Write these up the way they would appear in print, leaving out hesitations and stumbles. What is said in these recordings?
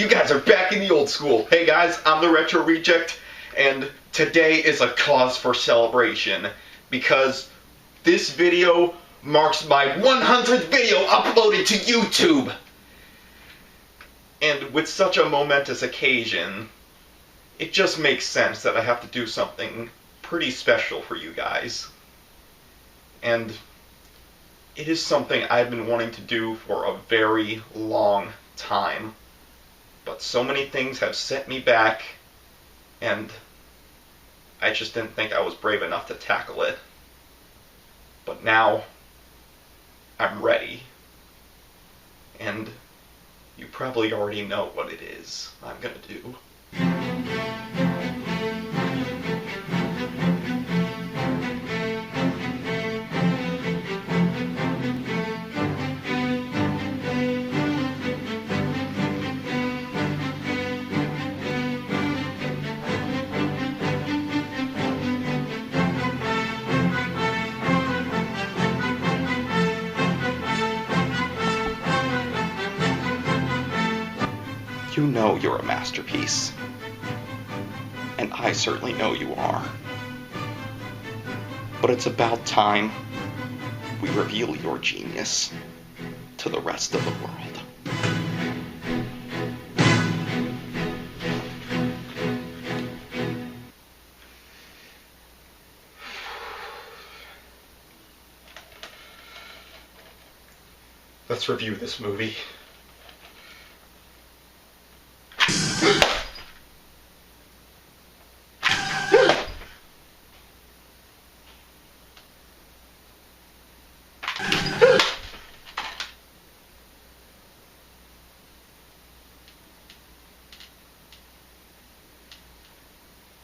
You guys are back in the old school. Hey guys, I'm the Retro Reject, and today is a cause for celebration, because this video marks my 100th video uploaded to YouTube! And with such a momentous occasion, it just makes sense that I have to do something pretty special for you guys. And it is something I've been wanting to do for a very long time. But so many things have set me back, and I just didn't think I was brave enough to tackle it. But now, I'm ready. And you probably already know what it is I'm gonna do. You know you're a masterpiece. And I certainly know you are. But it's about time we reveal your genius to the rest of the world. Let's review this movie.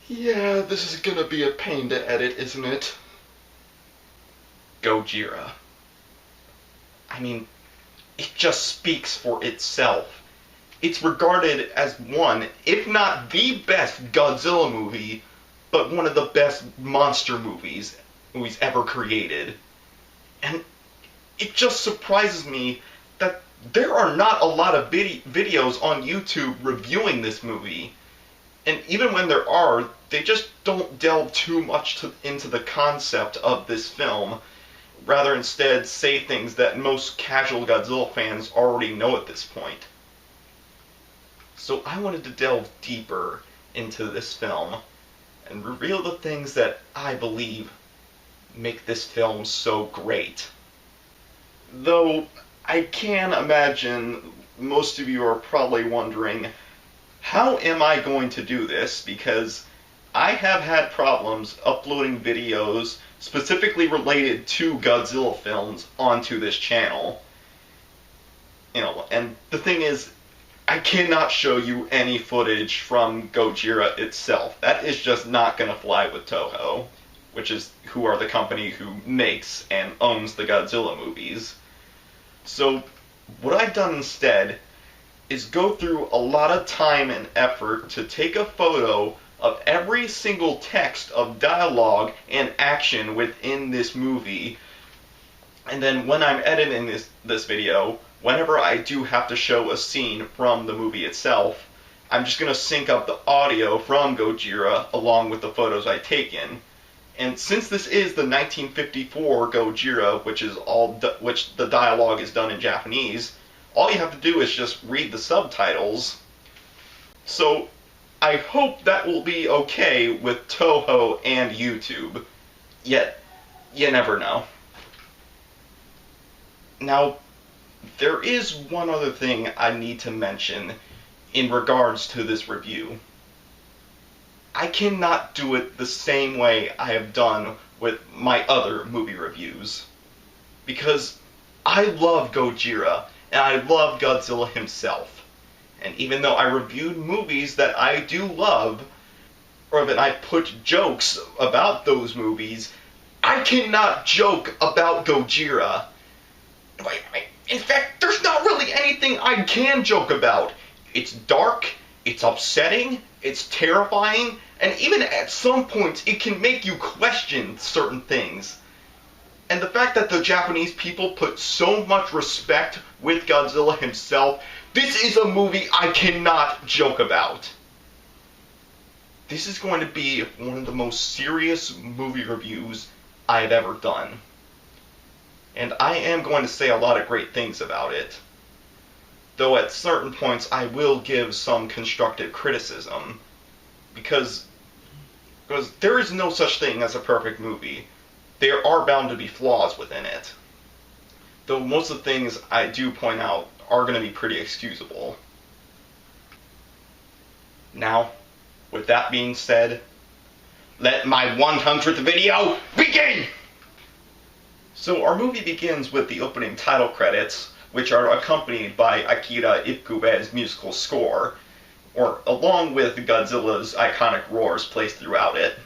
Yeah, this is gonna be a pain to edit, isn't it? Gojira. I mean, it just speaks for itself. It's regarded as one, if not the best Godzilla movie, but one of the best monster movies ever created. And it just surprises me that there are not a lot of videos on YouTube reviewing this movie. And even when there are, they just don't delve too much into the concept of this film. Rather instead say things that most casual Godzilla fans already know at this point. So I wanted to delve deeper into this film and reveal the things that I believe make this film so great. Though I can imagine most of you are probably wondering, how am I going to do this? Because I have had problems uploading videos specifically related to Godzilla films onto this channel. And the thing is, I cannot show you any footage from Gojira itself. That is just not going to fly with Toho, who are the company who makes and owns the Godzilla movies. So what I've done instead is go through a lot of time and effort to take a photo of every single text of dialogue and action within this movie. And then when I'm editing this video, whenever I do have to show a scene from the movie itself, I'm just going to sync up the audio from Gojira along with the photos I've taken. And since this is the 1954 Gojira, which the dialogue is done in Japanese, all you have to do is just read the subtitles. So I hope that will be okay with Toho and YouTube. Yet, you never know. Now, there is one other thing I need to mention in regards to this review. I cannot do it the same way I have done with my other movie reviews. Because I love Gojira, and I love Godzilla himself. And even though I reviewed movies that I do love, or that I put jokes about those movies, I cannot joke about Gojira. In fact, there's not really anything I can joke about. It's dark, it's upsetting, it's terrifying, and even at some points it can make you question certain things. And the fact that the Japanese people put so much respect with Godzilla himself This is a movie I cannot joke about. This is going to be one of the most serious movie reviews I've ever done. And I am going to say a lot of great things about it. Though at certain points I will give some constructive criticism. Because there is no such thing as a perfect movie. There are bound to be flaws within it. Though most of the things I do point out are going to be pretty excusable. Now, with that being said, let my 100th video begin! So our movie begins with the opening title credits, which are accompanied by Akira Takarada's musical score, or along with Godzilla's iconic roars placed throughout it.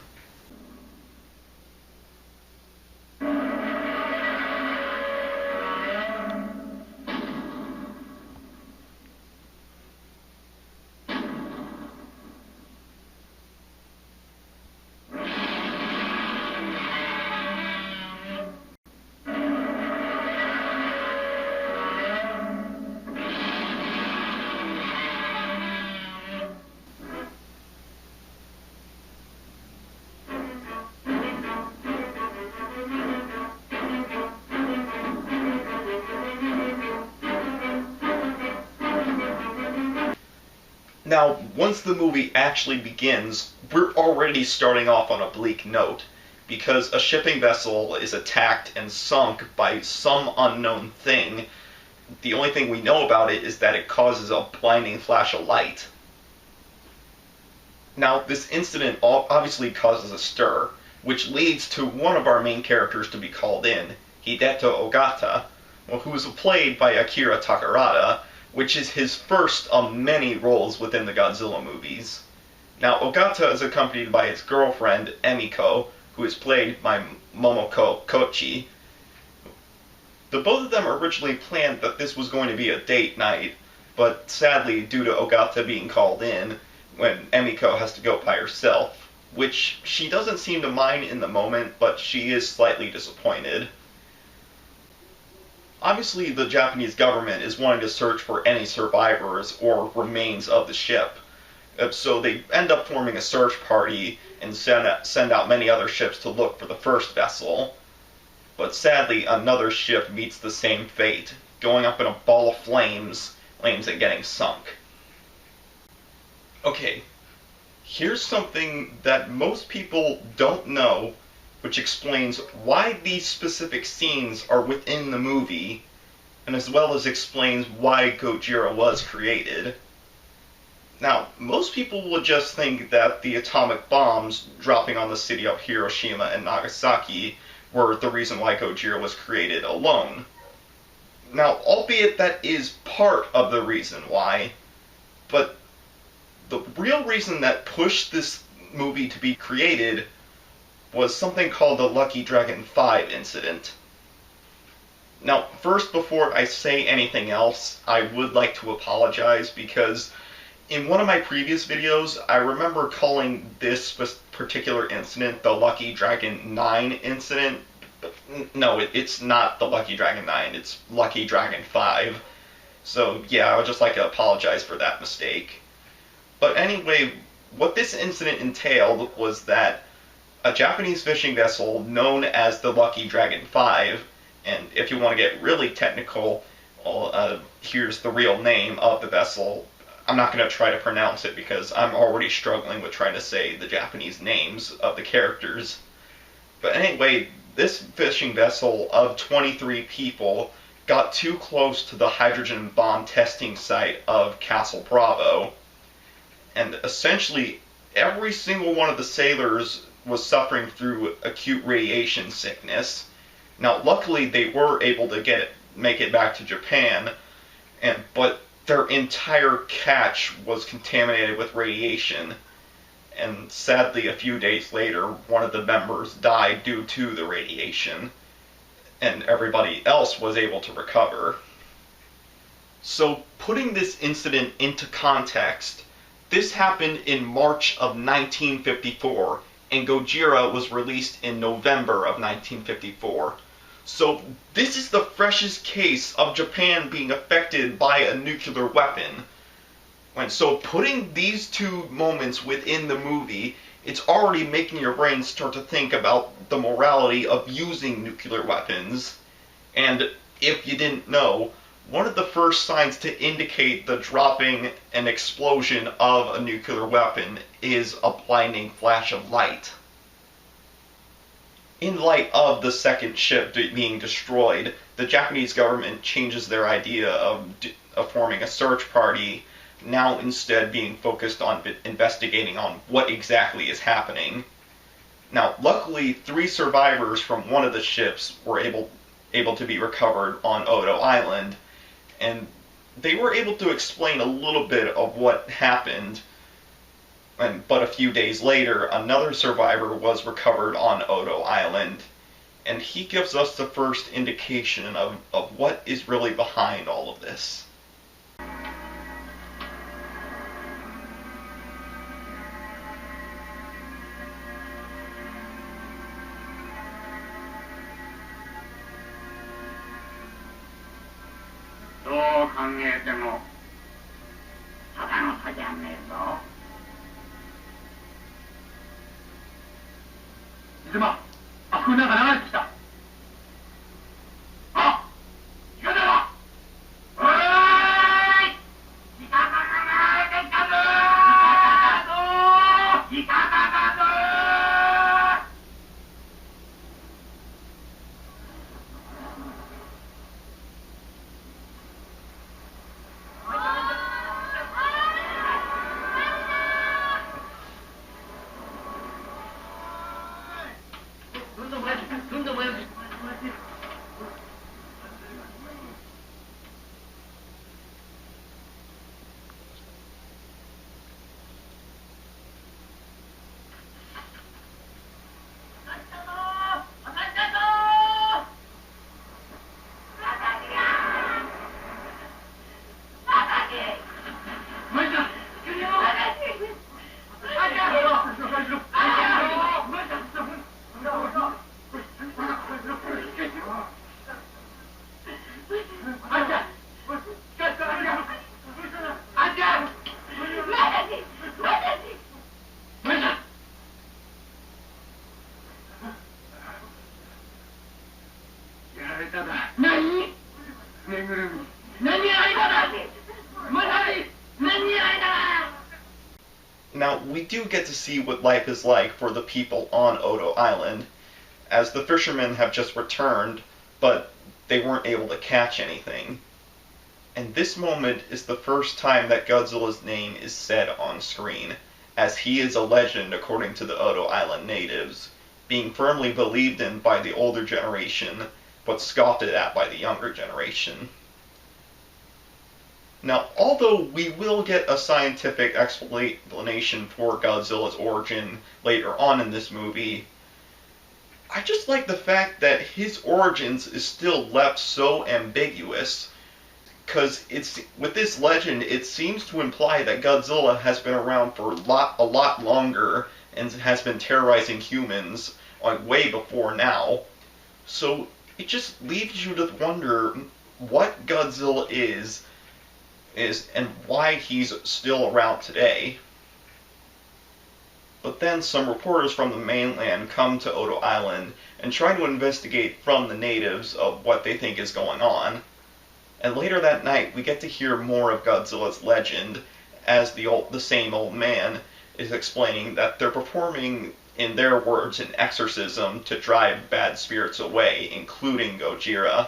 Now, once the movie actually begins, we're already starting off on a bleak note, because a shipping vessel is attacked and sunk by some unknown thing. The only thing we know about it is that it causes a blinding flash of light. Now, this incident obviously causes a stir, which leads to one of our main characters to be called in, Hideto Ogata, who is played by Akira Takarada, which is his first of many roles within the Godzilla movies. Now, Ogata is accompanied by his girlfriend, Emiko, who is played by Momoko Kochi. The both of them originally planned that this was going to be a date night, but sadly, due to Ogata being called in, when Emiko has to go by herself, which she doesn't seem to mind in the moment, but she is slightly disappointed. Obviously, the Japanese government is wanting to search for any survivors or remains of the ship, so they end up forming a search party and send out many other ships to look for the first vessel. But sadly, another ship meets the same fate, going up in a ball of flames and getting sunk. Okay, here's something that most people don't know, which explains why these specific scenes are within the movie, and as well as explains why Gojira was created. Now, most people would just think that the atomic bombs dropping on the city of Hiroshima and Nagasaki were the reason why Gojira was created alone. Now, albeit that is part of the reason why, but the real reason that pushed this movie to be created was something called the Lucky Dragon 5 incident. Now, first, before I say anything else, I would like to apologize because in one of my previous videos, I remember calling this particular incident the Lucky Dragon 9 incident. No, it's not the Lucky Dragon 9, it's Lucky Dragon 5. So, yeah, I would just like to apologize for that mistake. But anyway, what this incident entailed was that a Japanese fishing vessel known as the Lucky Dragon 5, and if you want to get really technical, here's the real name of the vessel. I'm not going to try to pronounce it because I'm already struggling with trying to say the Japanese names of the characters. But anyway, this fishing vessel of 23 people got too close to the hydrogen bomb testing site of Castle Bravo, and essentially every single one of the sailors was suffering through acute radiation sickness. Now, luckily, they were able to make it back to Japan, but their entire catch was contaminated with radiation. And sadly, a few days later, one of the members died due to the radiation, and everybody else was able to recover. So, putting this incident into context, this happened in March of 1954, and Gojira was released in November of 1954. So this is the freshest case of Japan being affected by a nuclear weapon. And so putting these two moments within the movie, it's already making your brain start to think about the morality of using nuclear weapons. And if you didn't know, one of the first signs to indicate the dropping and explosion of a nuclear weapon is a blinding flash of light. In light of the second ship being destroyed, the Japanese government changes their idea of forming a search party, now instead being focused on investigating on what exactly is happening. Now, luckily, 3 survivors from one of the ships were able to be recovered on Odo Island, and they were able to explain a little bit of what happened. But a few days later, another survivor was recovered on Odo Island, and he gives us the first indication of what is really behind all of this. どう考えてもただの差じゃねえぞ。水間、あそこになんか流れてきた。あ、いかだ。おい、いかだが流れてきたぞ。いかだだぞ。 Now, we do get to see what life is like for the people on Odo Island, as the fishermen have just returned, but they weren't able to catch anything. And this moment is the first time that Godzilla's name is said on screen, as he is a legend according to the Odo Island natives, being firmly believed in by the older generation, but scoffed at by the younger generation. Now, although we will get a scientific explanation for Godzilla's origin later on in this movie, I just like the fact that his origins is still left so ambiguous, because with this legend, it seems to imply that Godzilla has been around for a lot longer and has been terrorizing humans way before now. So it just leaves you to wonder what Godzilla is and why he's still around today. But then some reporters from the mainland come to Odo Island and try to investigate from the natives of what they think is going on. And later that night, we get to hear more of Godzilla's legend, as the same old man is explaining that they're performing, in their words, an exorcism to drive bad spirits away, including Gojira.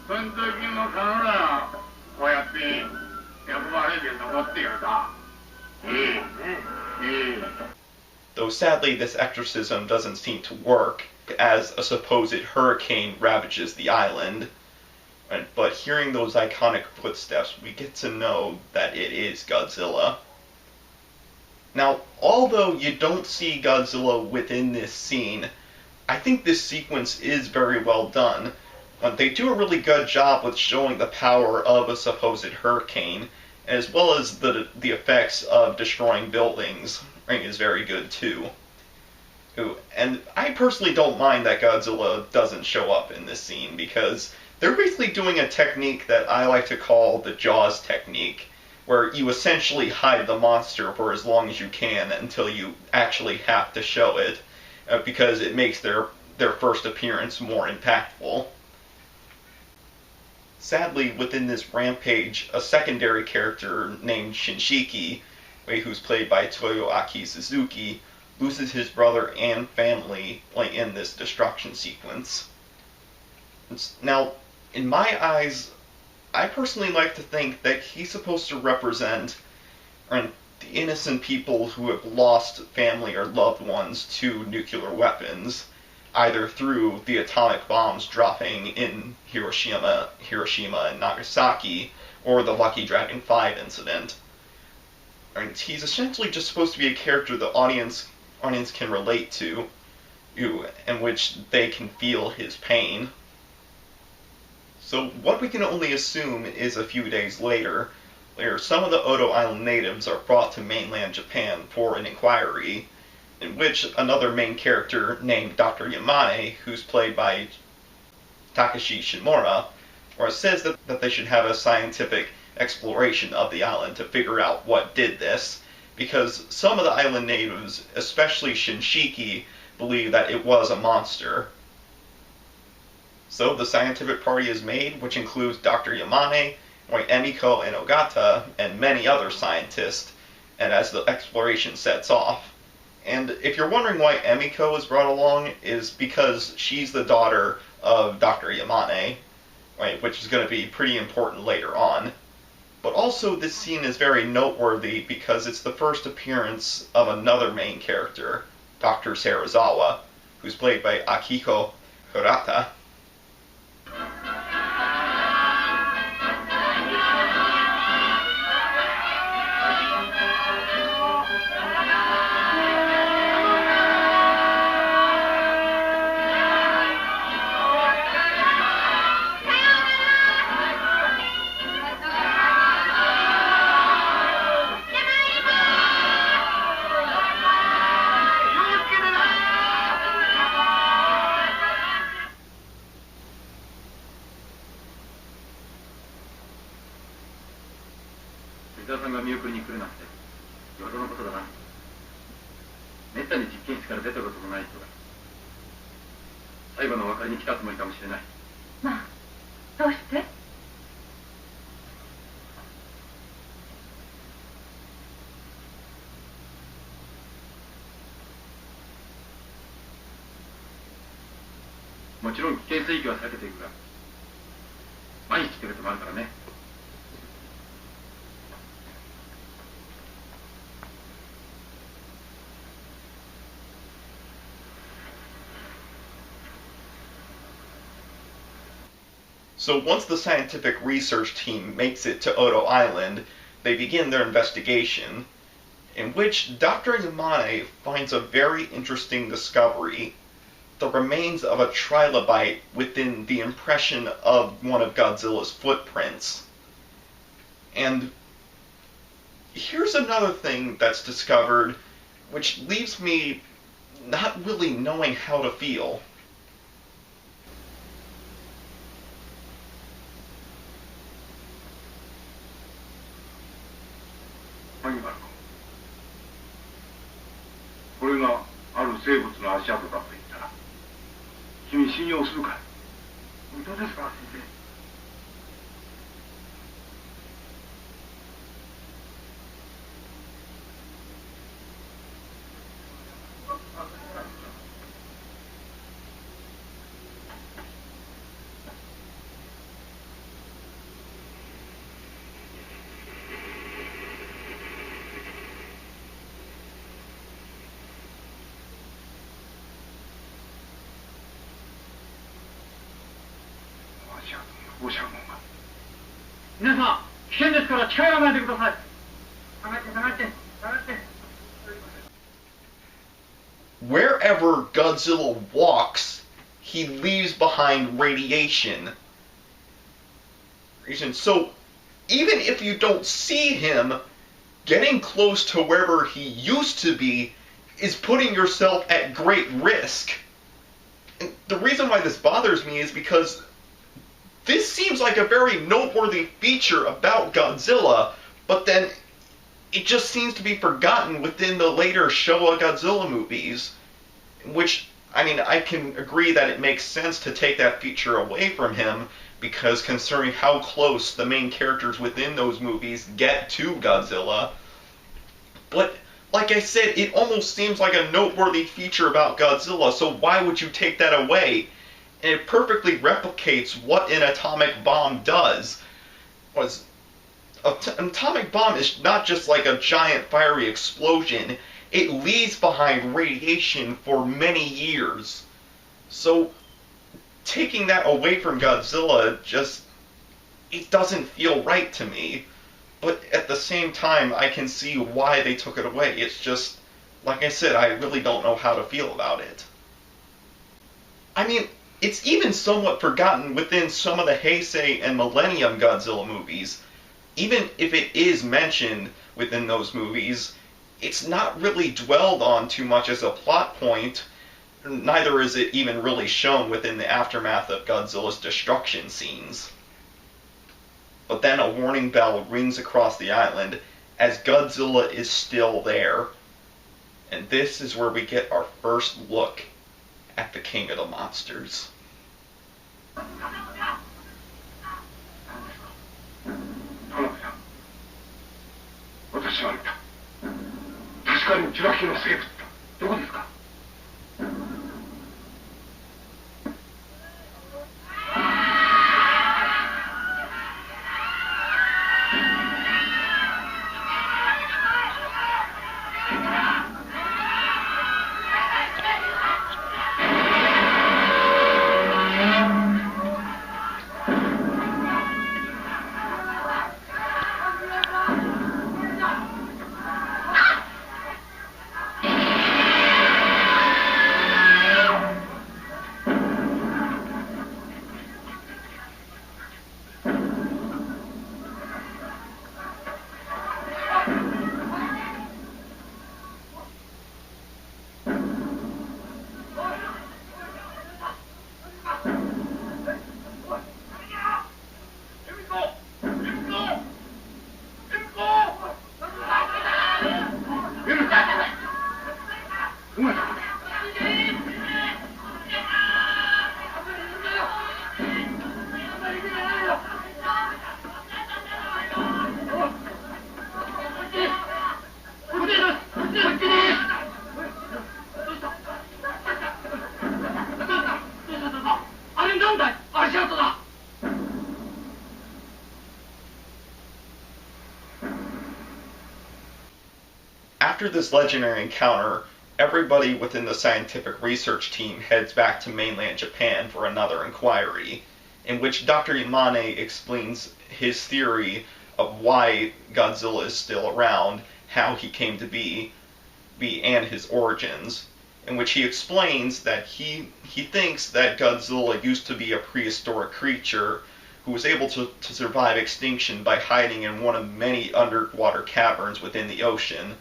その時も必ずこうやって役場レベル残ってるさ。Though sadly this exorcism doesn't seem to work, as a supposed hurricane ravages the island. But hearing those iconic footsteps, we get to know that it is Godzilla. Now, although you don't see Godzilla within this scene, I think this sequence is very well done. They do a really good job with showing the power of a supposed hurricane, as well as the effects of destroying buildings is very good too. And I personally don't mind that Godzilla doesn't show up in this scene, because they're basically doing a technique that I like to call the Jaws technique, where you essentially hide the monster for as long as you can until you actually have to show it, because it makes their first appearance more impactful. Sadly, within this rampage, a secondary character named Shinshiki, who's played by Toyoaki Suzuki, loses his brother and family in this destruction sequence. Now, in my eyes, I personally like to think that he's supposed to represent the innocent people who have lost family or loved ones to nuclear weapons, either through the atomic bombs dropping in Hiroshima and Nagasaki, or the Lucky Dragon 5 incident. And he's essentially just supposed to be a character the audience can relate to, in which they can feel his pain. So what we can only assume is a few days later, where some of the Odo Island natives are brought to mainland Japan for an inquiry, in which another main character named Dr. Yamane, who's played by Takashi Shimura, says that they should have a scientific exploration of the island to figure out what did this, because some of the island natives, especially Shinshiki, believe that it was a monster. So the scientific party is made, which includes Dr. Yamane, Emiko and Ogata, and many other scientists, and as the exploration sets off. And if you're wondering why Emiko is brought along, is because she's the daughter of Dr. Yamane, which is going to be pretty important later on. But also this scene is very noteworthy because it's the first appearance of another main character, Dr. Serizawa, who's played by Akiko Hirata. So once the scientific research team makes it to Odo Island, they begin their investigation, in which Dr. Yamane finds a very interesting discovery: the remains of a trilobite within the impression of one of Godzilla's footprints. And here's another thing that's discovered, which leaves me not really knowing how to feel. 放射門が。皆さん、危険ですから近寄らないでください。下がって下がって下がって。Wherever Godzilla walks, he leaves behind radiation. So, even if you don't see him, getting close to wherever he used to be is putting yourself at great risk. And the reason why this bothers me is because this seems like a very noteworthy feature about Godzilla, but then it just seems to be forgotten within the later Showa Godzilla movies, which, I mean, I can agree that it makes sense to take that feature away from him, because considering how close the main characters within those movies get to Godzilla. But, like I said, it almost seems like a noteworthy feature about Godzilla, so why would you take that away? And it perfectly replicates what an atomic bomb does. An atomic bomb is not just like a giant fiery explosion. It leaves behind radiation for many years. So, taking that away from Godzilla it doesn't feel right to me. But at the same time, I can see why they took it away. It's just, like I said, I really don't know how to feel about it. I mean, it's even somewhat forgotten within some of the Heisei and Millennium Godzilla movies. Even if it is mentioned within those movies, it's not really dwelled on too much as a plot point. Neither is it even really shown within the aftermath of Godzilla's destruction scenes. But then a warning bell rings across the island as Godzilla is still there. And this is where we get our first look at the King of the Monsters. 私は見た。確かに受話器の生物だ。どこですか？After this legendary encounter, everybody within the scientific research team heads back to mainland Japan for another inquiry, in which Dr. Yamane explains his theory of why Godzilla is still around, how he came to be and his origins, in which he explains that he thinks that Godzilla used to be a prehistoric creature who was able to survive extinction by hiding in one of many underwater caverns within the ocean.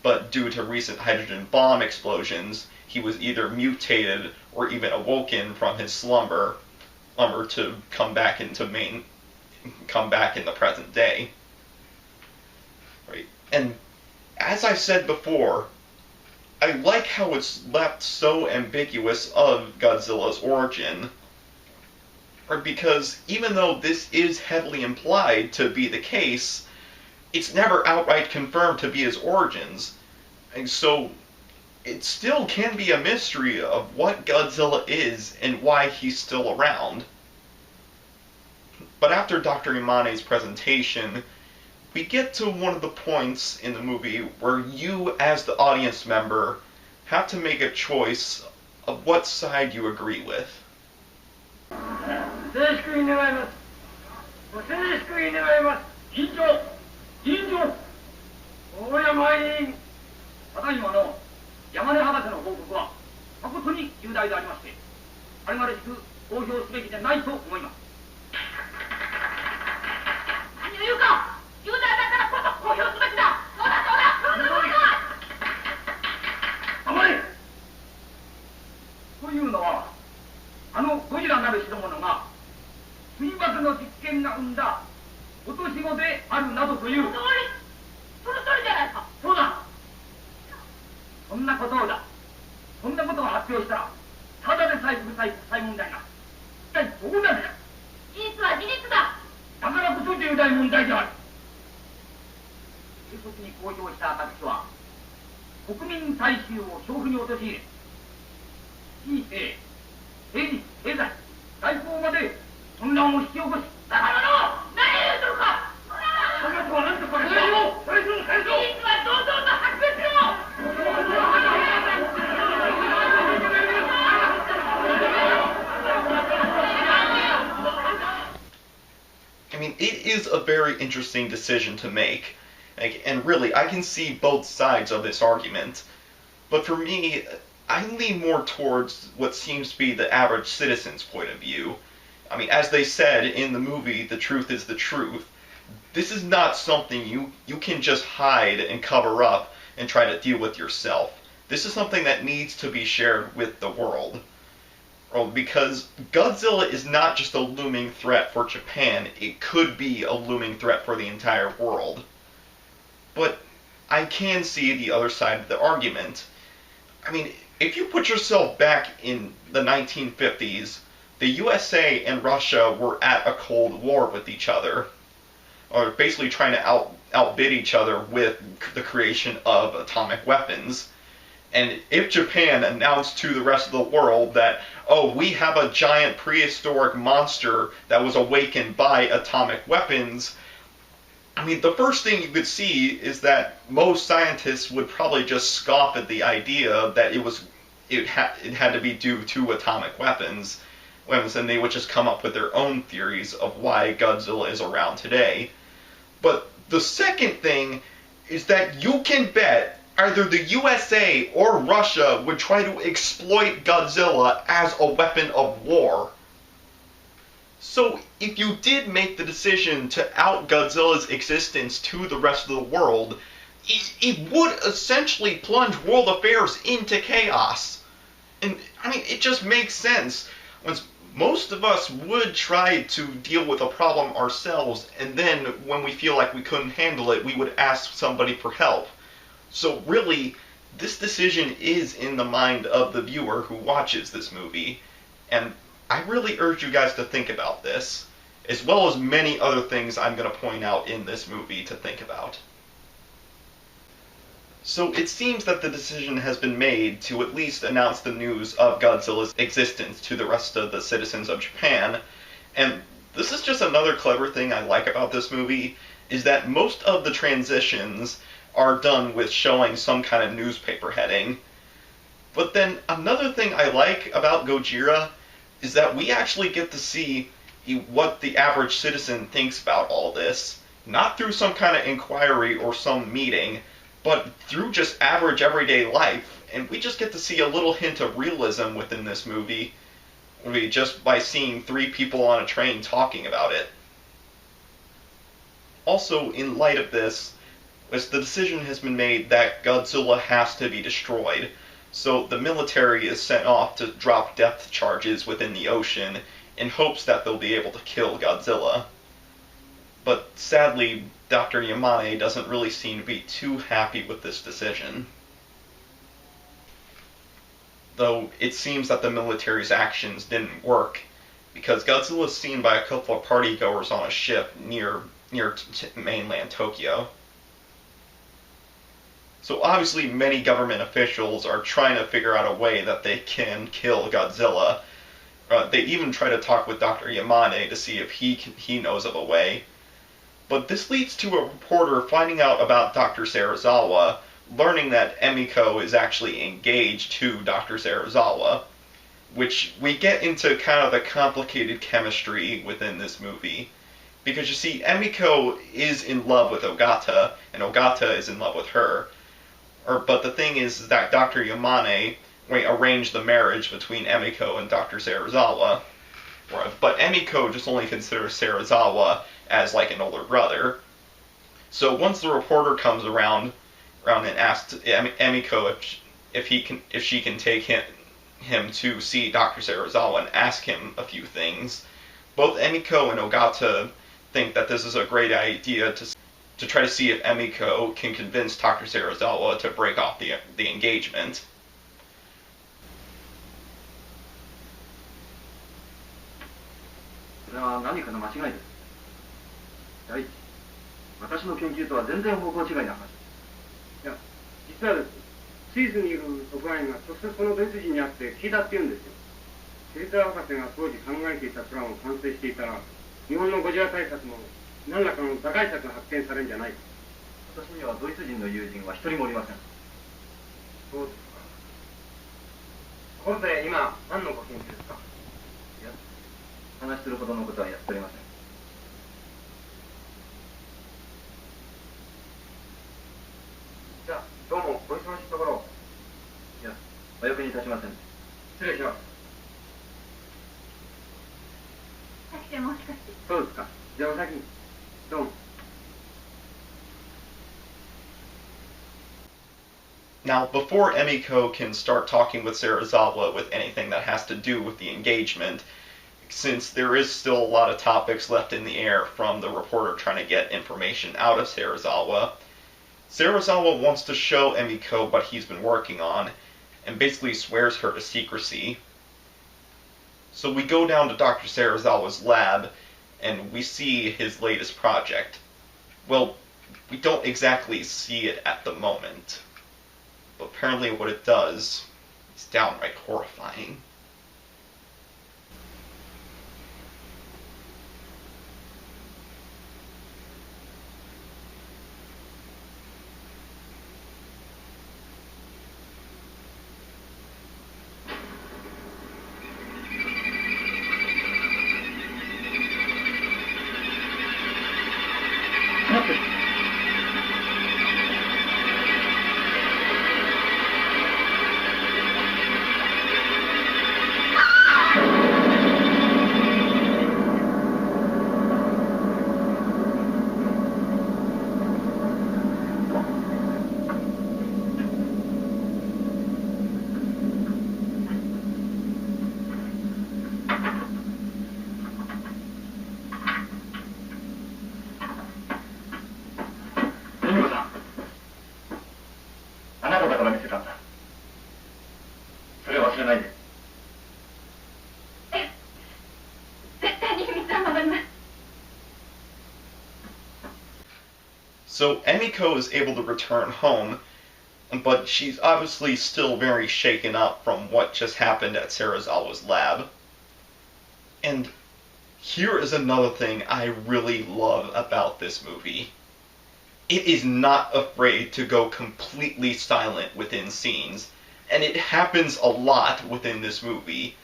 But due to recent hydrogen bomb explosions, he was either mutated or even awoken from his slumber to come back in the present day. Right. And as I said before, I like how it's left so ambiguous of Godzilla's origin, because even though this is heavily implied to be the case, it's never outright confirmed to be his origins. And so it still can be a mystery of what Godzilla is and why he's still around. But after Dr. Imane's presentation, we get to one of the points in the movie where you, as the audience member, have to make a choice of what side you agree with. 正しく願います。委員長、委員長、大山委員、ただいまの山根博士の報告は誠に重大でありまして、軽々しく公表すべきでないと思います。何を言うか、重大だからこそ公表すべきだ。そうだそうだ、そうだそうだ。黙れ。というのは、あのゴジラなる代物が水爆の実験が生んだ落とし子であるなどという。その通り、その通りじゃないか。そうだ。そんなことをだ。そんなことを発表したら、ただでさえ国際問題だ。一体どうなるか。事実は事実だ。だからこそ重大問題である。軽率に公表した私は、国民大衆を恐怖に陥れ、地政、政治、経済、外交まで混乱を引き起こし、だからの何を言うとるか。そんなとは何とか返そう。返そう返そう。事実は堂々と発表しろ。I mean, it is a very interesting decision to make. And really, I can see both sides of this argument. But for me, I lean more towards what seems to be the average citizen's point of view. I mean, as they said in the movie, the truth is the truth. This is not something you can just hide and cover up and try to deal with yourself. This is something that needs to be shared with the world. Because Godzilla is not just a looming threat for Japan, it could be a looming threat for the entire world. But I can see the other side of the argument. I mean, if you put yourself back in the 1950s, the USA and Russia were at a Cold War with each other, or basically trying to outbid each other with the creation of atomic weapons. And if Japan announced to the rest of the world that, oh, we have a giant prehistoric monster that was awakened by atomic weapons, I mean, the first thing you could see is that most scientists would probably just scoff at the idea that it had to be due to atomic weapons, and they would just come up with their own theories of why Godzilla is around today. But the second thing is that you can bet either the USA or Russia would try to exploit Godzilla as a weapon of war. So if you did make the decision to out Godzilla's existence to the rest of the world, it would essentially plunge world affairs into chaos. And I mean, it just makes sense. Most of us would try to deal with a problem ourselves, and then when we feel like we couldn't handle it, we would ask somebody for help. So really, this decision is in the mind of the viewer who watches this movie, and I really urge you guys to think about this, as well as many other things I'm going to point out in this movie to think about. So it seems that the decision has been made to at least announce the news of Godzilla's existence to the rest of the citizens of Japan, and this is just another clever thing I like about this movie, is that most of the transitions are done with showing some kind of newspaper heading. But then another thing I like about Gojira is that we actually get to see what the average citizen thinks about all this, not through some kind of inquiry or some meeting, but through just average everyday life, and we just get to see a little hint of realism within this movie just by seeing three people on a train talking about it. Also, in light of this, as the decision has been made that Godzilla has to be destroyed, so the military is sent off to drop depth charges within the ocean in hopes that they'll be able to kill Godzilla. But sadly, Dr. Yamane doesn't really seem to be too happy with this decision. Though it seems that the military's actions didn't work, because Godzilla is seen by a couple of partygoers on a ship near mainland Tokyo. So obviously many government officials are trying to figure out a way that they can kill Godzilla. They even try to talk with Dr. Yamane to see if he knows of a way. But this leads to a reporter finding out about Dr. Serizawa, learning that Emiko is actually engaged to Dr. Serizawa, which we get into kind of the complicated chemistry within this movie. Because you see, Emiko is in love with Ogata, and Ogata is in love with her. But the thing is that Dr. Yamane arranged the marriage between Emiko and Dr. Serizawa. But Emiko just only considers Serizawa as like an older brother. So once the reporter comes around and asks Emiko if she can take him to see Dr. Serizawa and ask him a few things, both Emiko and Ogata think that this is a great idea to try to see if Emiko can convince Dr. Serizawa to break off the engagement. それは何かの間違いです。第一、私の研究とは全然方向違いな話。いや、実はです。スイスにいる特派員が直接そのドイツ人に会って聞いたって言うんですよ。ケイター博士が当時考えていたプランを完成していたら、日本のゴジラ対策も何らかの打開策が発見されるんじゃないか。私にはドイツ人の友人は一人もおりません。そうですか。ところで今何のご研究ですか。いや、話するほどのことはやっておりません。じゃあどうもお忙しいところ。いや、お役に立ちません。失礼します。さきちゃんもしかして。そうですか。じゃあお先に。どうも。Now, before Emiko can start talking with Serizawa with anything that has to do with the engagement, since there is still a lot of topics left in the air from the reporter trying to get information out of Serizawa, Serizawa wants to show Emiko what he's been working on, and basically swears her to secrecy. So we go down to Dr. Serizawa's lab, and we see his latest project. Well, we don't exactly see it at the moment. But apparently what it does is downright horrifying. So Emiko is able to return home, but she's obviously still very shaken up from what just happened at Serizawa's lab. And here is another thing I really love about this movie. It is not afraid to go completely silent within scenes, and it happens a lot within this movie.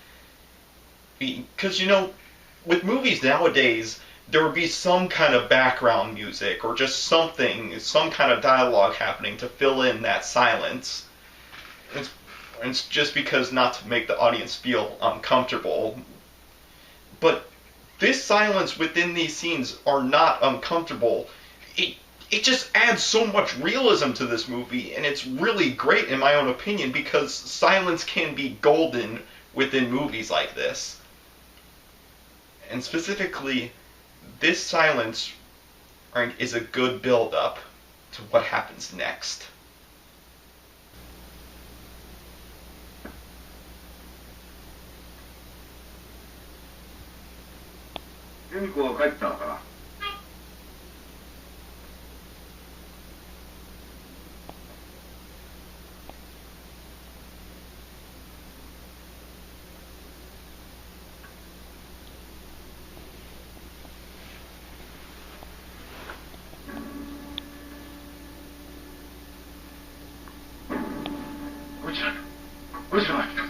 Because, you know, with movies nowadays, there would be some kind of background music or just something, some kind of dialogue happening to fill in that silence. It's just because not to make the audience feel uncomfortable. But this silence within these scenes are not uncomfortable. It just adds so much realism to this movie, and it's really great in my own opinion because silence can be golden within movies like this. And specifically, this silence is a good build-up to what happens next. 由美子は帰ったのかな。ゴジラが来た。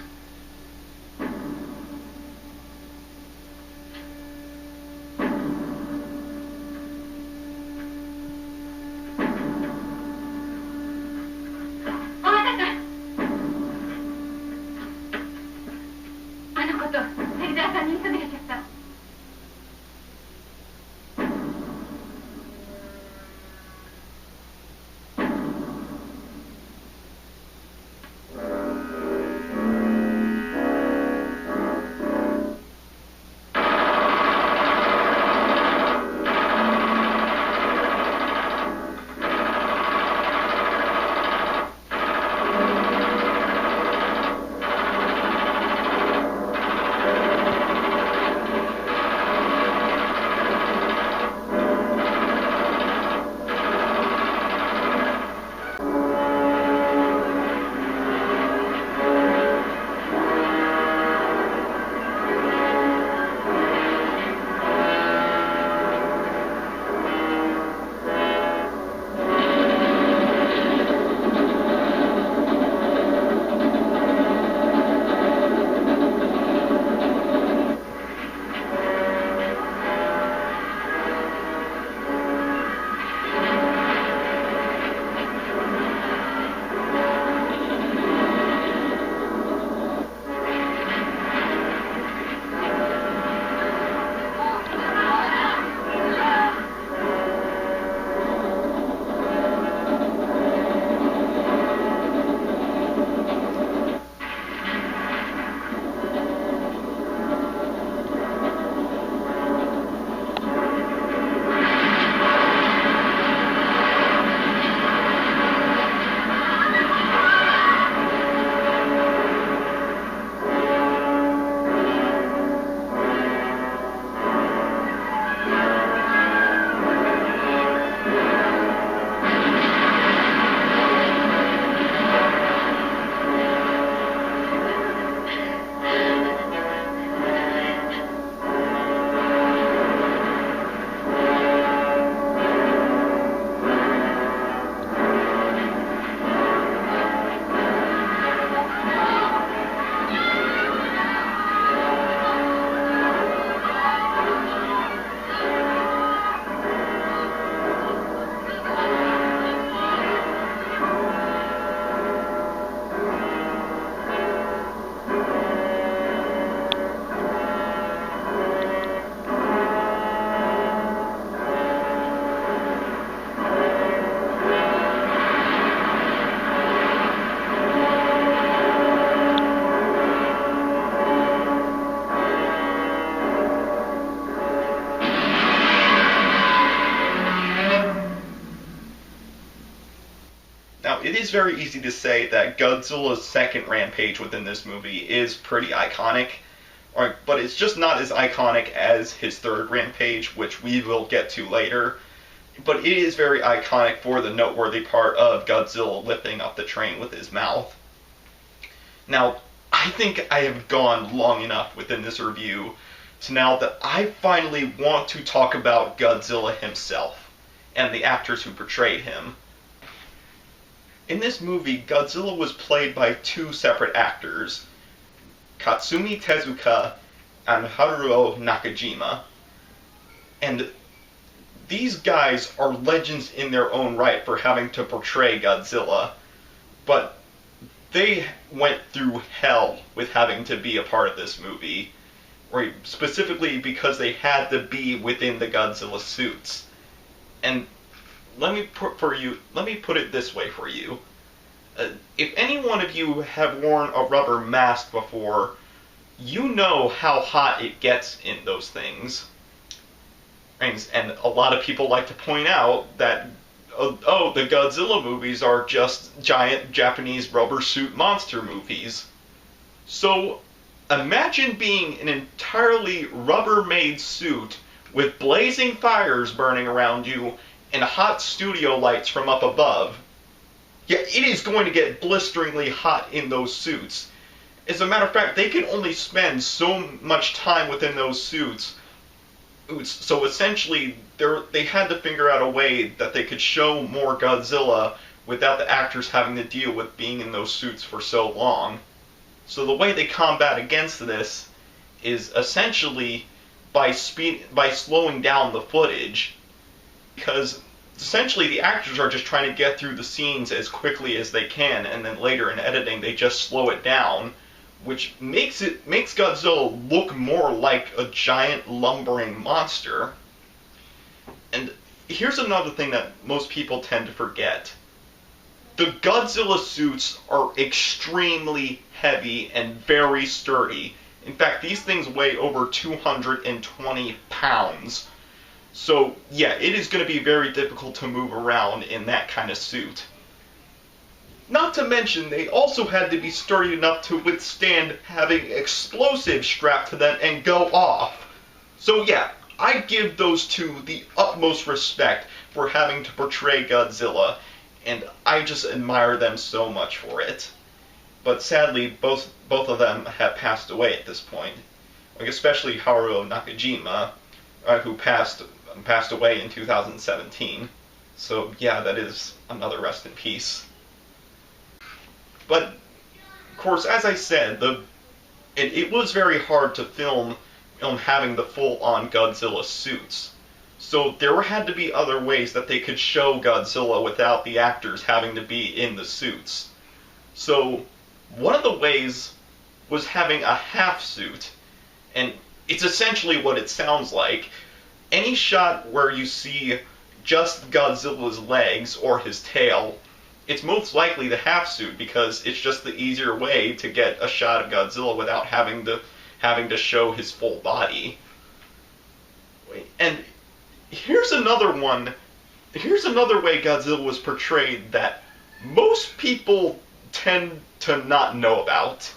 is very easy to say that Godzilla's second rampage within this movie is pretty iconic, but it's just not as iconic as his third rampage, which we will get to later. But it is very iconic for the noteworthy part of Godzilla lifting up the train with his mouth. Now, I think I have gone long enough within this review to now that I finally want to talk about Godzilla himself and the actors who portrayed him. In this movie, Godzilla was played by two separate actors, Katsumi Tezuka and Haruo Nakajima. And these guys are legends in their own right for having to portray Godzilla, but they went through hell with having to be a part of this movie, right? Specifically because they had to be within the Godzilla suits. And let me put it this way for you. If any one of you have worn a rubber mask before, you know how hot it gets in those things. And a lot of people like to point out that, oh, the Godzilla movies are just giant Japanese rubber suit monster movies. So imagine being an entirely rubber-made suit with blazing fires burning around you and hot studio lights from up above. Yeah, it is going to get blisteringly hot in those suits. As a matter of fact, they can only spend so much time within those suits. So essentially, they had to figure out a way that they could show more Godzilla without the actors having to deal with being in those suits for so long. So the way they combat against this is essentially by slowing down the footage, because essentially the actors are just trying to get through the scenes as quickly as they can, and then later in editing they just slow it down, which makes Godzilla look more like a giant lumbering monster. And here's another thing that most people tend to forget. The Godzilla suits are extremely heavy and very sturdy. In fact, these things weigh over 220 pounds. So, yeah, it is going to be very difficult to move around in that kind of suit. Not to mention, they also had to be sturdy enough to withstand having explosives strapped to them and go off. So yeah, I give those two the utmost respect for having to portray Godzilla, and I just admire them so much for it. But sadly, both of them have passed away at this point. Like especially Haruo Nakajima, who passed away in 2017. So yeah, that is another rest in peace. But, of course, as I said, it was very hard to film having the full-on Godzilla suits. So there had to be other ways that they could show Godzilla without the actors having to be in the suits. So one of the ways was having a half suit, and it's essentially what it sounds like. Any shot where you see just Godzilla's legs or his tail, it's most likely the half suit, because it's just the easier way to get a shot of Godzilla without having to show his full body. And here's another one. Here's another way Godzilla was portrayed that most people tend to not know about.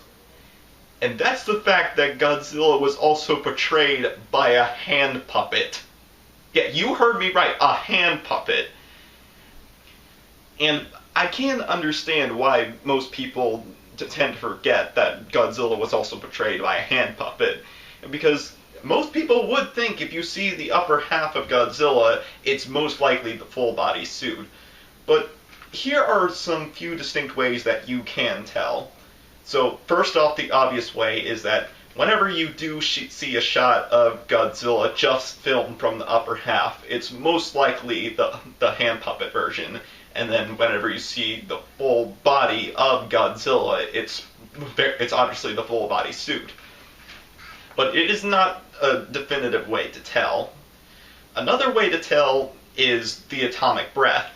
And that's the fact that Godzilla was also portrayed by a hand puppet. Yeah, you heard me right, a hand puppet. And I can understand why most people tend to forget that Godzilla was also portrayed by a hand puppet, because most people would think if you see the upper half of Godzilla, it's most likely the full body suit. But here are some few distinct ways that you can tell. So first off, the obvious way is that whenever you do see a shot of Godzilla just filmed from the upper half, it's most likely the hand puppet version. And then whenever you see the full body of Godzilla, it's obviously the full body suit. But it is not a definitive way to tell. Another way to tell is the atomic breath.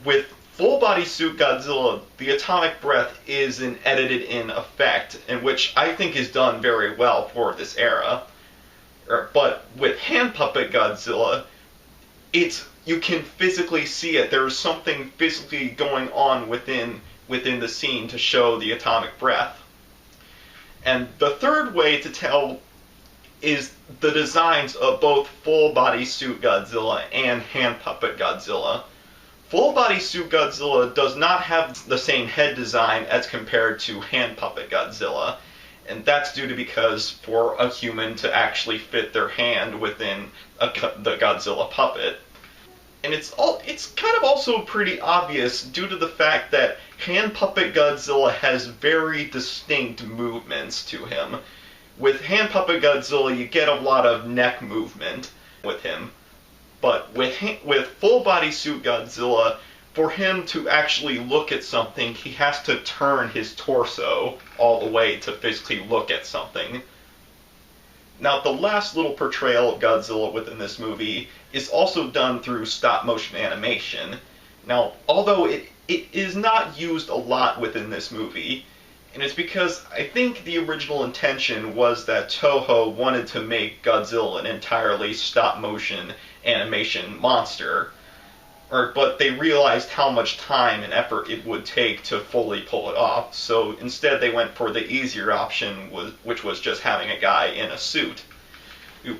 With full body suit Godzilla, the atomic breath is an edited in effect, in which I think is done very well for this era. But with hand puppet Godzilla, it's you can physically see it. There's something physically going on within the scene to show the atomic breath. And the third way to tell is the designs of both full-body suit Godzilla and hand puppet Godzilla. Full-body suit Godzilla does not have the same head design as compared to hand puppet Godzilla, and that's due to because for a human to actually fit their hand within the Godzilla puppet. And it's kind of also pretty obvious due to the fact that hand puppet Godzilla has very distinct movements to him. With hand puppet Godzilla, you get a lot of neck movement with him. But with full body suit Godzilla, for him to actually look at something, he has to turn his torso all the way to physically look at something. Now, the last little portrayal of Godzilla within this movie is also done through stop-motion animation. Now, although it is not used a lot within this movie, and it's because I think the original intention was that Toho wanted to make Godzilla an entirely stop-motion animation monster, but they realized how much time and effort it would take to fully pull it off, so instead they went for the easier option, which was just having a guy in a suit.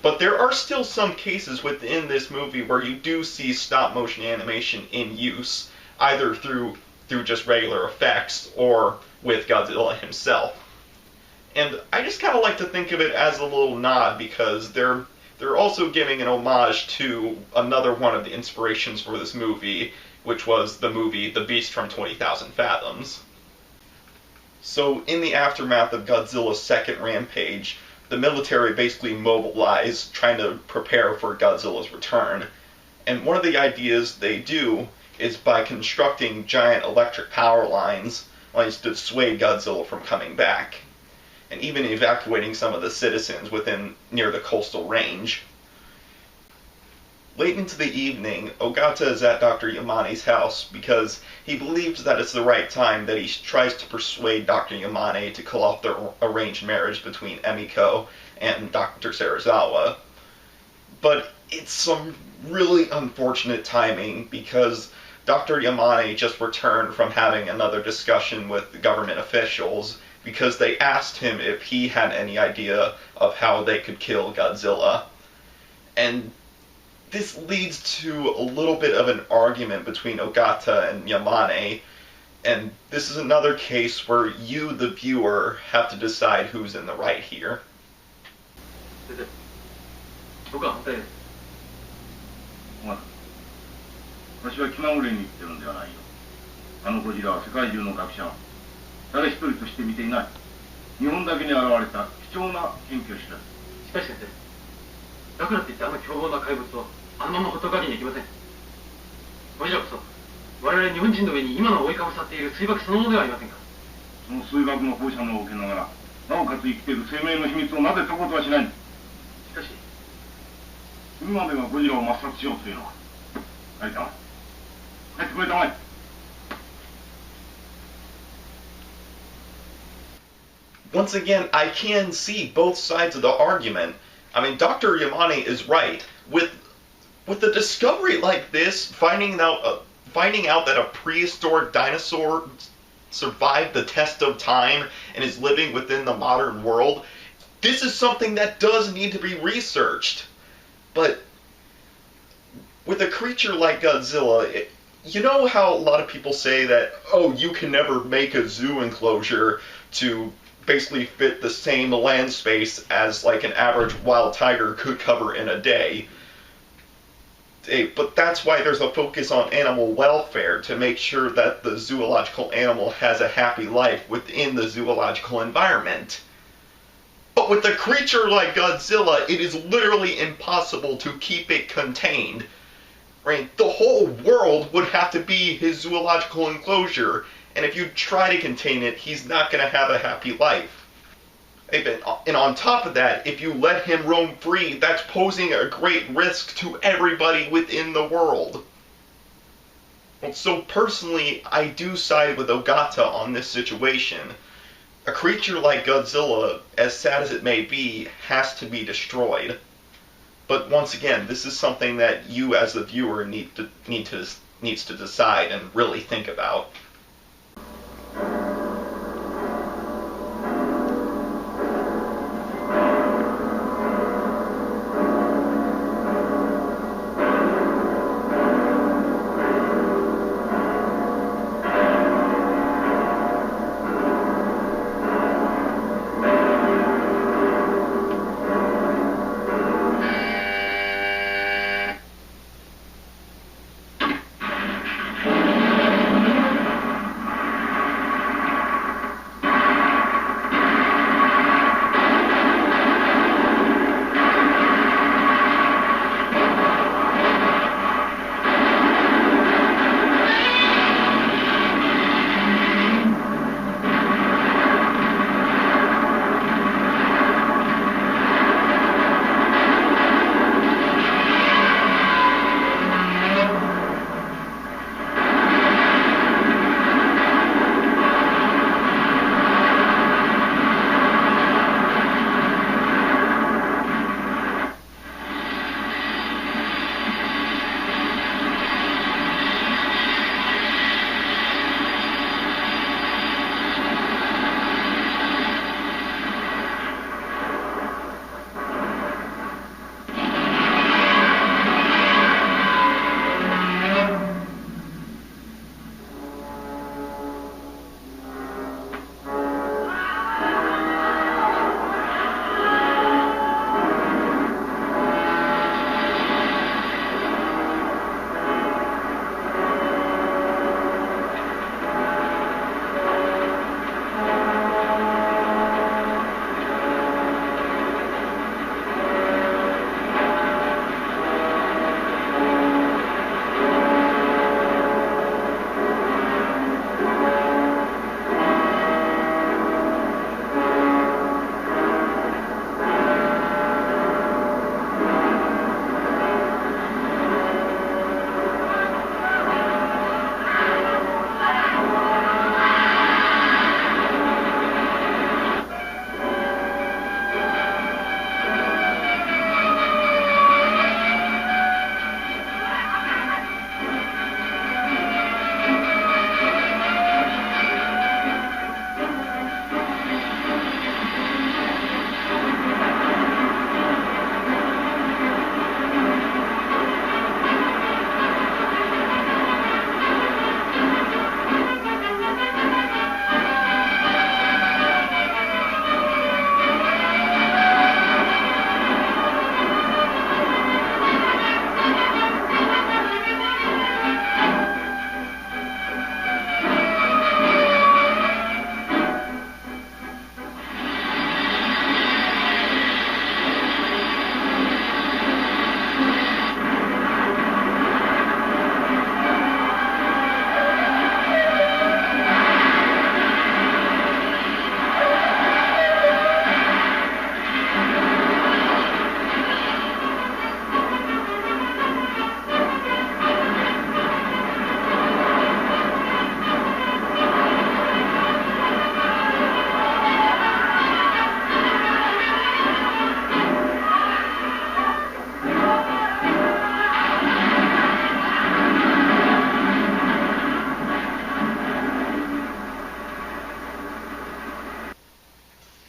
But there are still some cases within this movie where you do see stop-motion animation in use, either through just regular effects or with Godzilla himself. And I just kind of like to think of it as a little nod because they're also giving an homage to another one of the inspirations for this movie, which was the movie The Beast from 20,000 Fathoms. So in the aftermath of Godzilla's second rampage, the military basically mobilized, trying to prepare for Godzilla's return. And one of the ideas they do is by constructing giant electric power lines to dissuade Godzilla from coming back, and even evacuating some of the citizens near the coastal range. Late into the evening, Ogata is at Dr. Yamane's house because he believes that it's the right time that he tries to persuade Dr. Yamane to call off their arranged marriage between Emiko and Dr. Serizawa. But it's some really unfortunate timing because Dr. Yamane just returned from having another discussion with the government officials because they asked him if he had any idea of how they could kill Godzilla. And this leads to a little bit of an argument between Ogata and Yamane, and this is another case where you, the viewer, have to decide who's in the right here. 僕は反対です。私は気まぐれに言ってるんではないよ。あのゴジラは世界中の学者は誰一人として見ていない。日本だけに現れた貴重な研究者だ。しかし先生、だからって言ってあの凶暴な怪物をあのままほっとくわけにはいきません。ゴジラこそ我々日本人の上に今の覆いかぶさっている水爆そのものではありませんか。その水爆の放射能を受けながらなおかつ生きている生命の秘密をなぜ解こうとはしないんです。しかし次までがゴジラを抹殺しようというのは帰りたまえ。帰ってくれたまえ。Once again, I can see both sides of the argument. I mean, Dr. Yamane is right. With the discovery like this, finding out that a prehistoric dinosaur survived the test of time and is living within the modern world, this is something that does need to be researched. But with a creature like Godzilla, you know how a lot of people say that, oh, you can never make a zoo enclosure to basically fit the same land space as like an average wild tiger could cover in a day. But that's why there's a focus on animal welfare, to make sure that the zoological animal has a happy life within the zoological environment. But with a creature like Godzilla, it is literally impossible to keep it contained. Right? The whole world would have to be his zoological enclosure, and if you try to contain it, he's not going to have a happy life. And on top of that, if you let him roam free, that's posing a great risk to everybody within the world. So personally, I do side with Ogata on this situation. A creature like Godzilla, as sad as it may be, has to be destroyed. But once again, this is something that you as the viewer needs to decide and really think about.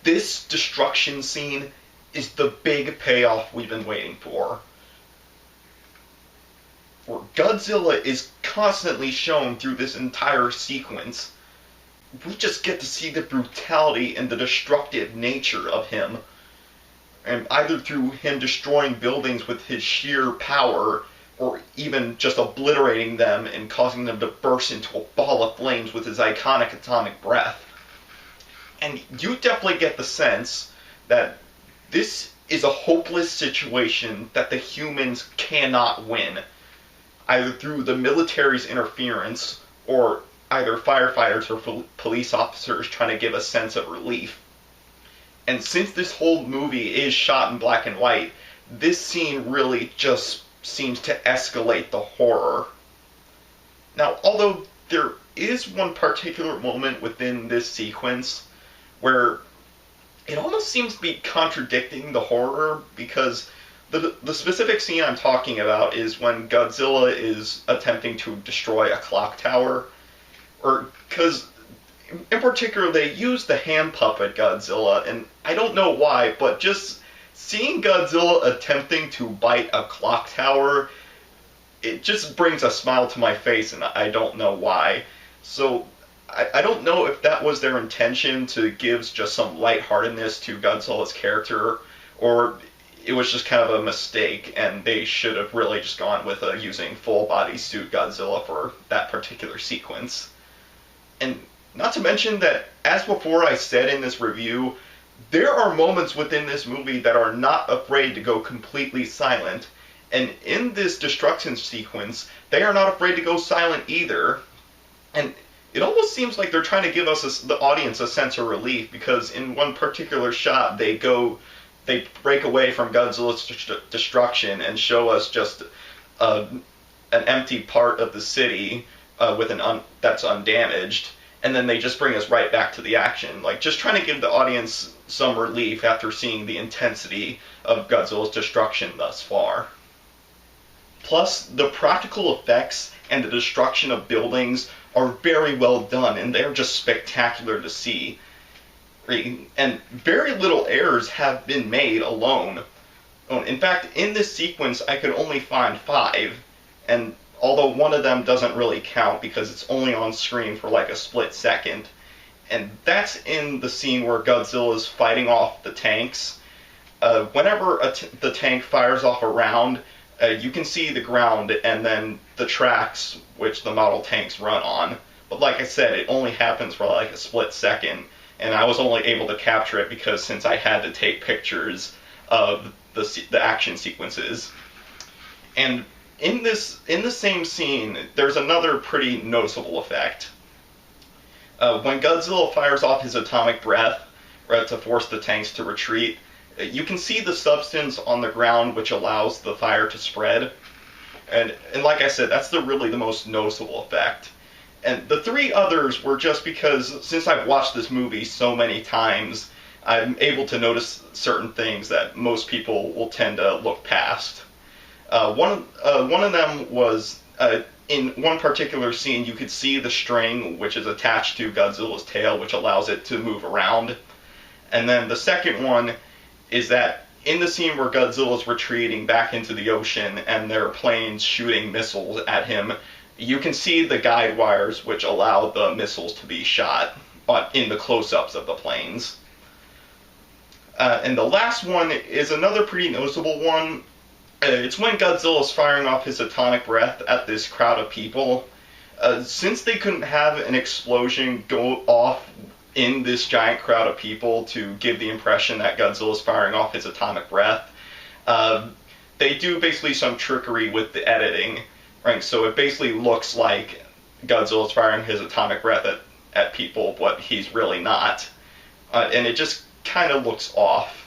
This destruction scene is the big payoff we've been waiting for. Where Godzilla is constantly shown through this entire sequence. We just get to see the brutality and the destructive nature of him. And either through him destroying buildings with his sheer power, or even just obliterating them and causing them to burst into a ball of flames with his iconic atomic breath. And you definitely get the sense that this is a hopeless situation that the humans cannot win, either through the military's interference, or either firefighters or police officers trying to give a sense of relief. And since this whole movie is shot in black and white, this scene really just seems to escalate the horror. Now, although there is one particular moment within this sequence where it almost seems to be contradicting the horror, because The specific scene I'm talking about is when Godzilla is attempting to destroy a clock tower, or because in particular they use the hand puppet Godzilla, and I don't know why, but just seeing Godzilla attempting to bite a clock tower, it just brings a smile to my face, and I don't know why. So I don't know if that was their intention to give just some lightheartedness to Godzilla's character, or it was just kind of a mistake, and they should have really just gone with using full body suit Godzilla for that particular sequence. And not to mention that, as before I said in this review, there are moments within this movie that are not afraid to go completely silent. And in this destruction sequence, they are not afraid to go silent either. And it almost seems like they're trying to give us, the audience, a sense of relief, because in one particular shot, they break away from Godzilla's destruction and show us just an empty part of the city with that's undamaged, and then they just bring us right back to the action, like just trying to give the audience some relief after seeing the intensity of Godzilla's destruction thus far. Plus, the practical effects and the destruction of buildings are very well done, and they're just spectacular to see. And very little errors have been made alone. In fact, in this sequence, I could only find 5, and although one of them doesn't really count because it's only on screen for like a split second, and that's in the scene where Godzilla is fighting off the tanks. Whenever the tank fires off a round, you can see the ground and then the tracks which the model tanks run on. But like I said, it only happens for like a split second, and I was only able to capture it because since I had to take pictures of the action sequences. And in the same scene, there's another pretty noticeable effect. When Godzilla fires off his atomic breath to force the tanks to retreat, you can see the substance on the ground which allows the fire to spread. And like I said, that's really the most noticeable effect. And the 3 others were just because, since I've watched this movie so many times, I'm able to notice certain things that most people will tend to look past. One of them was, in one particular scene, you could see the string which is attached to Godzilla's tail, which allows it to move around. And then the second one is that in the scene where Godzilla's retreating back into the ocean and there are planes shooting missiles at him, you can see the guide wires which allow the missiles to be shot in the close-ups of the planes. And the last one is another pretty noticeable one. It's when Godzilla's firing off his atomic breath at this crowd of people. Since they couldn't have an explosion go off in this giant crowd of people to give the impression that Godzilla's firing off his atomic breath, they do basically some trickery with the editing. Right, so it basically looks like Godzilla's firing his atomic breath at people, but he's really not. And it just kind of looks off.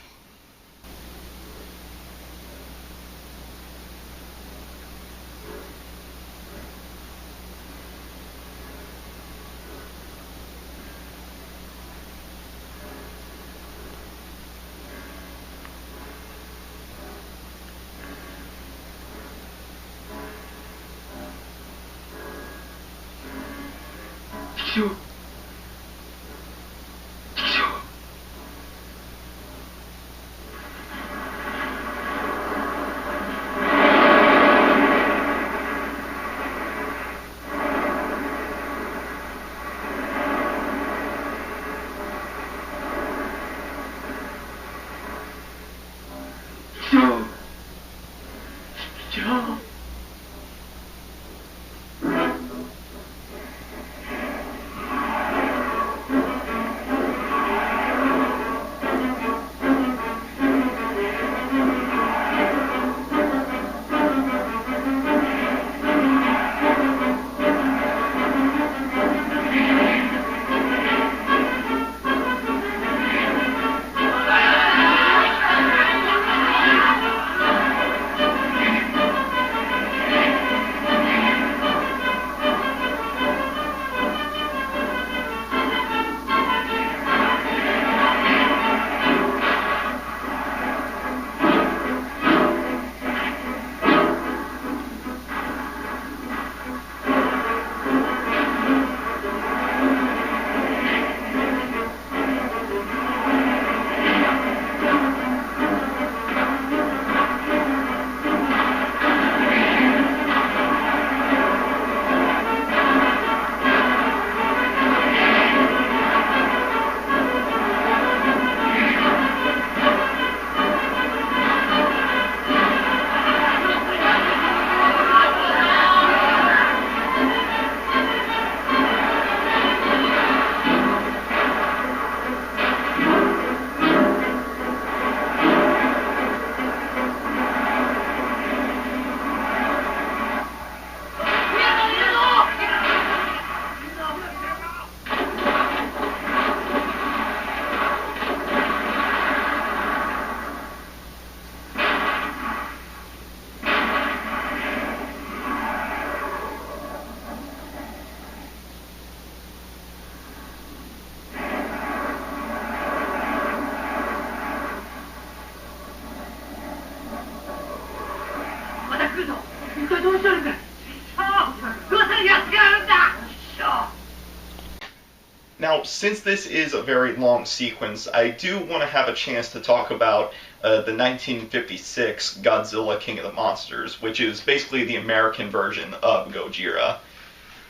since this is a very long sequence, I do want to have a chance to talk about the 1956 Godzilla King of the Monsters, which is basically the American version of Gojira.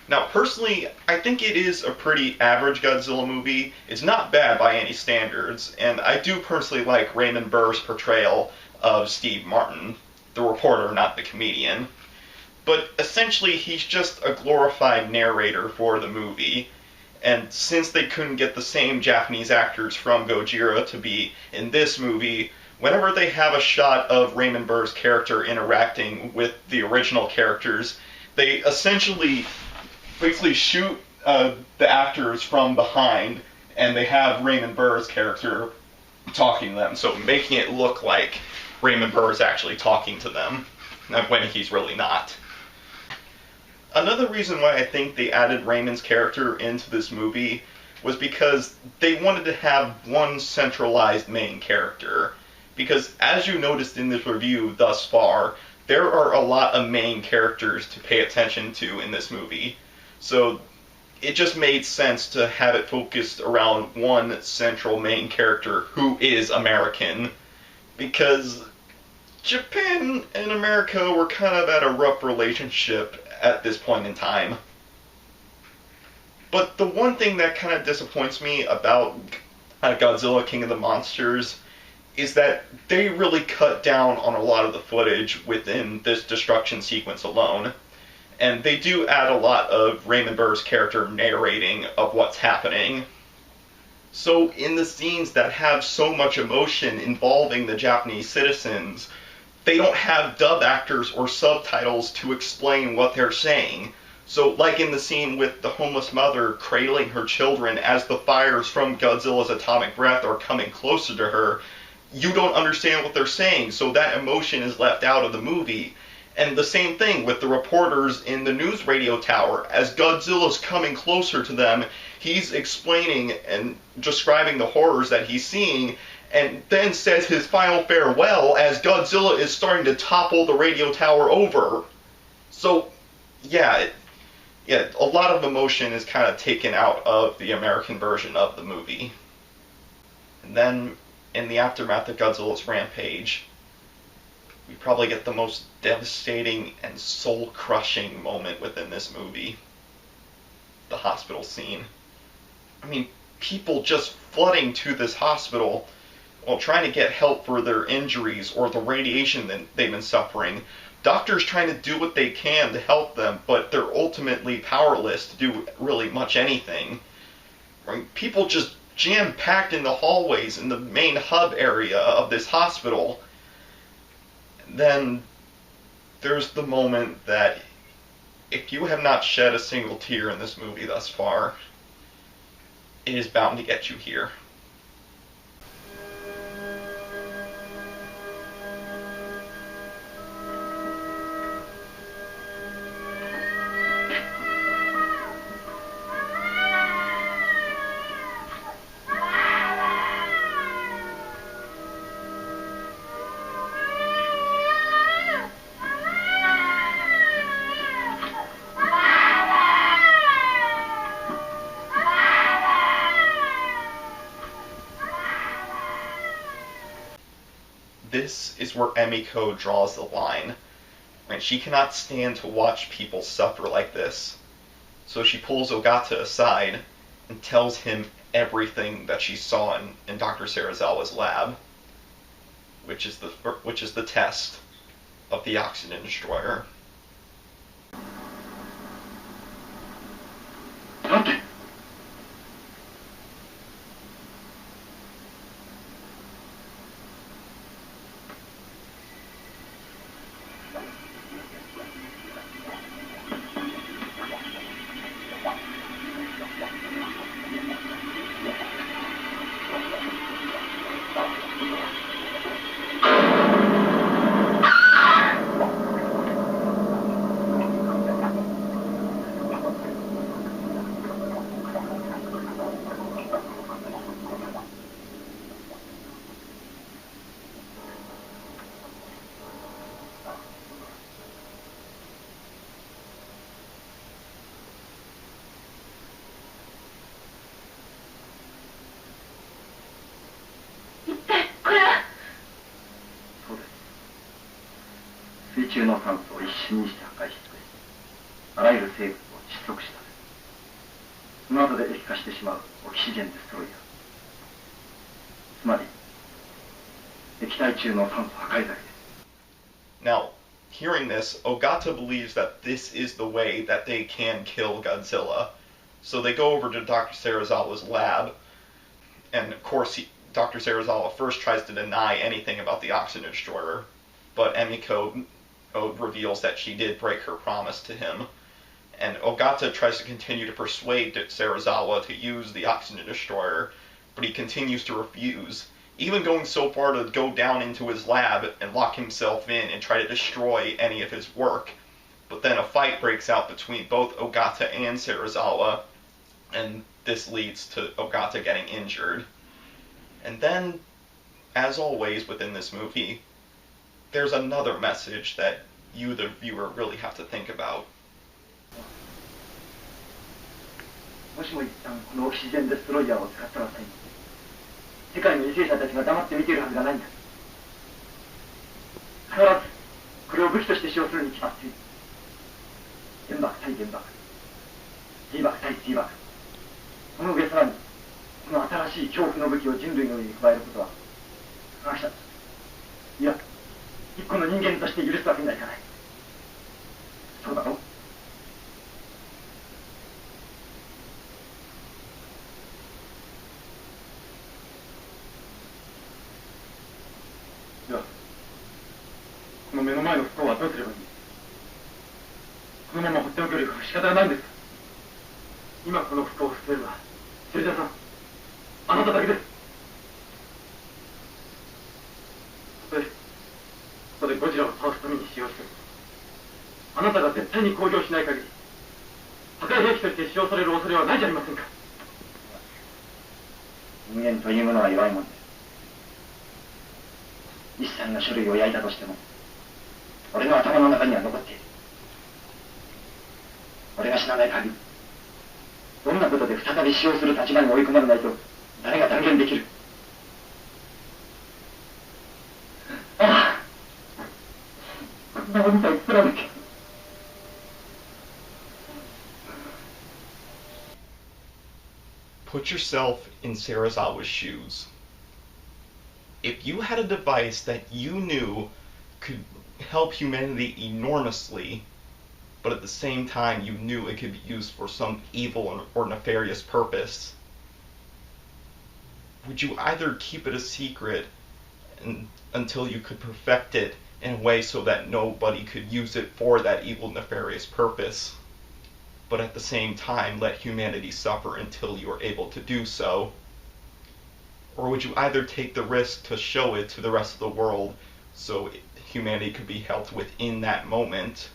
Now, personally, I think it is a pretty average Godzilla movie. It's not bad by any standards, and I do personally like Raymond Burr's portrayal of Steve Martin, the reporter, not the comedian. But essentially, he's just a glorified narrator for the movie. And since they couldn't get the same Japanese actors from Gojira to be in this movie, whenever they have a shot of Raymond Burr's character interacting with the original characters, they essentially basically shoot the actors from behind, and they have Raymond Burr's character talking to them, so making it look like Raymond Burr is actually talking to them, when he's really not. Another reason why I think they added Raymond's character into this movie was because they wanted to have one centralized main character. Because as you noticed in this review thus far, there are a lot of main characters to pay attention to in this movie. So it just made sense to have it focused around one central main character who is American. Because Japan and America were kind of at a rough relationship at this point in time. But the one thing that kind of disappoints me about Godzilla King of the Monsters is that they really cut down on a lot of the footage within this destruction sequence alone. And they do add a lot of Raymond Burr's character narrating of what's happening. So in the scenes that have so much emotion involving the Japanese citizens, they don't have dub actors or subtitles to explain what they're saying. So like in the scene with the homeless mother cradling her children as the fires from Godzilla's atomic breath are coming closer to her, you don't understand what they're saying, so that emotion is left out of the movie. And the same thing with the reporters in the news radio tower. As Godzilla's coming closer to them, he's explaining and describing the horrors that he's seeing, and then says his final farewell as Godzilla is starting to topple the radio tower over. So, yeah, a lot of emotion is kind of taken out of the American version of the movie. And then, in the aftermath of Godzilla's rampage, we probably get the most devastating and soul-crushing moment within this movie. The hospital scene. I mean, people just flooding to this hospital while trying to get help for their injuries or the radiation that they've been suffering. Doctors trying to do what they can to help them, but they're ultimately powerless to do really much anything. I mean, people just jam-packed in the hallways in the main hub area of this hospital. Then there's the moment that, if you have not shed a single tear in this movie thus far, it is bound to get you here. This is where Emiko draws the line. And she cannot stand to watch people suffer like this. So she pulls Ogata aside and tells him everything that she saw in Dr. Serizawa's lab, which is the test of the oxygen destroyer. Okay. 宇宙の酸素を一瞬にして破壊し尽くし、あらゆる生物を窒息した。その後で液化してしまうオキシジェンデストロイヤー。つまり液体中の酸素破壊剤です。 Now, hearing this, Ogata believes that this is the way that they can kill Godzilla. So they go over to Dr. Serizawa's lab, and of course Dr. Serizawa first tries to deny anything about the oxygen destroyer, but Emiko reveals that she did break her promise to him, and Ogata tries to continue to persuade Serizawa to use the oxygen destroyer, but he continues to refuse, even going so far to go down into his lab and lock himself in and try to destroy any of his work. But then a fight breaks out between both Ogata and Serizawa, and this leads to Ogata getting injured. And then, as always within this movie, there's another message that you, the viewer, really have to think about. もしも一旦このオキシジェンデストロイヤーを使ったら世界の為政者たちが黙って見ているはずがないんだ。必ずこれを武器として使用するに決まっている。原爆対原爆、T爆対T爆、その上さらにこの新しい恐怖の武器を人類の上に加えることは科学者、いや一個の人間として許すわけにはいかない。そうだろう。ではこの目の前の不幸はどうすればいい。このまま放っておくよりは仕方がないんです。今この不幸を救えるのは芹沢さん、あなただけです。たとえここでゴジラを倒すために使用しても、あなたが絶対に公表しない限り破壊兵器として使用される恐れはないじゃありませんか。人間というものは弱いものです。一切の書類を焼いたとしても俺の頭の中には残っている。俺が死なない限りどんなことで再び使用する立場に追い込まれないと誰が断言できる。ああ、こんなおみたい作らなきゃ。Put yourself in Serizawa's shoes. If you had a device that you knew could help humanity enormously, but at the same time you knew it could be used for some evil or nefarious purpose, would you either keep it a secret until you could perfect it in a way so that nobody could use it for that evil, nefarious purpose, but at the same time let humanity suffer until you are able to do so? Or would you either take the risk to show it to the rest of the world so humanity could be helped within that moment,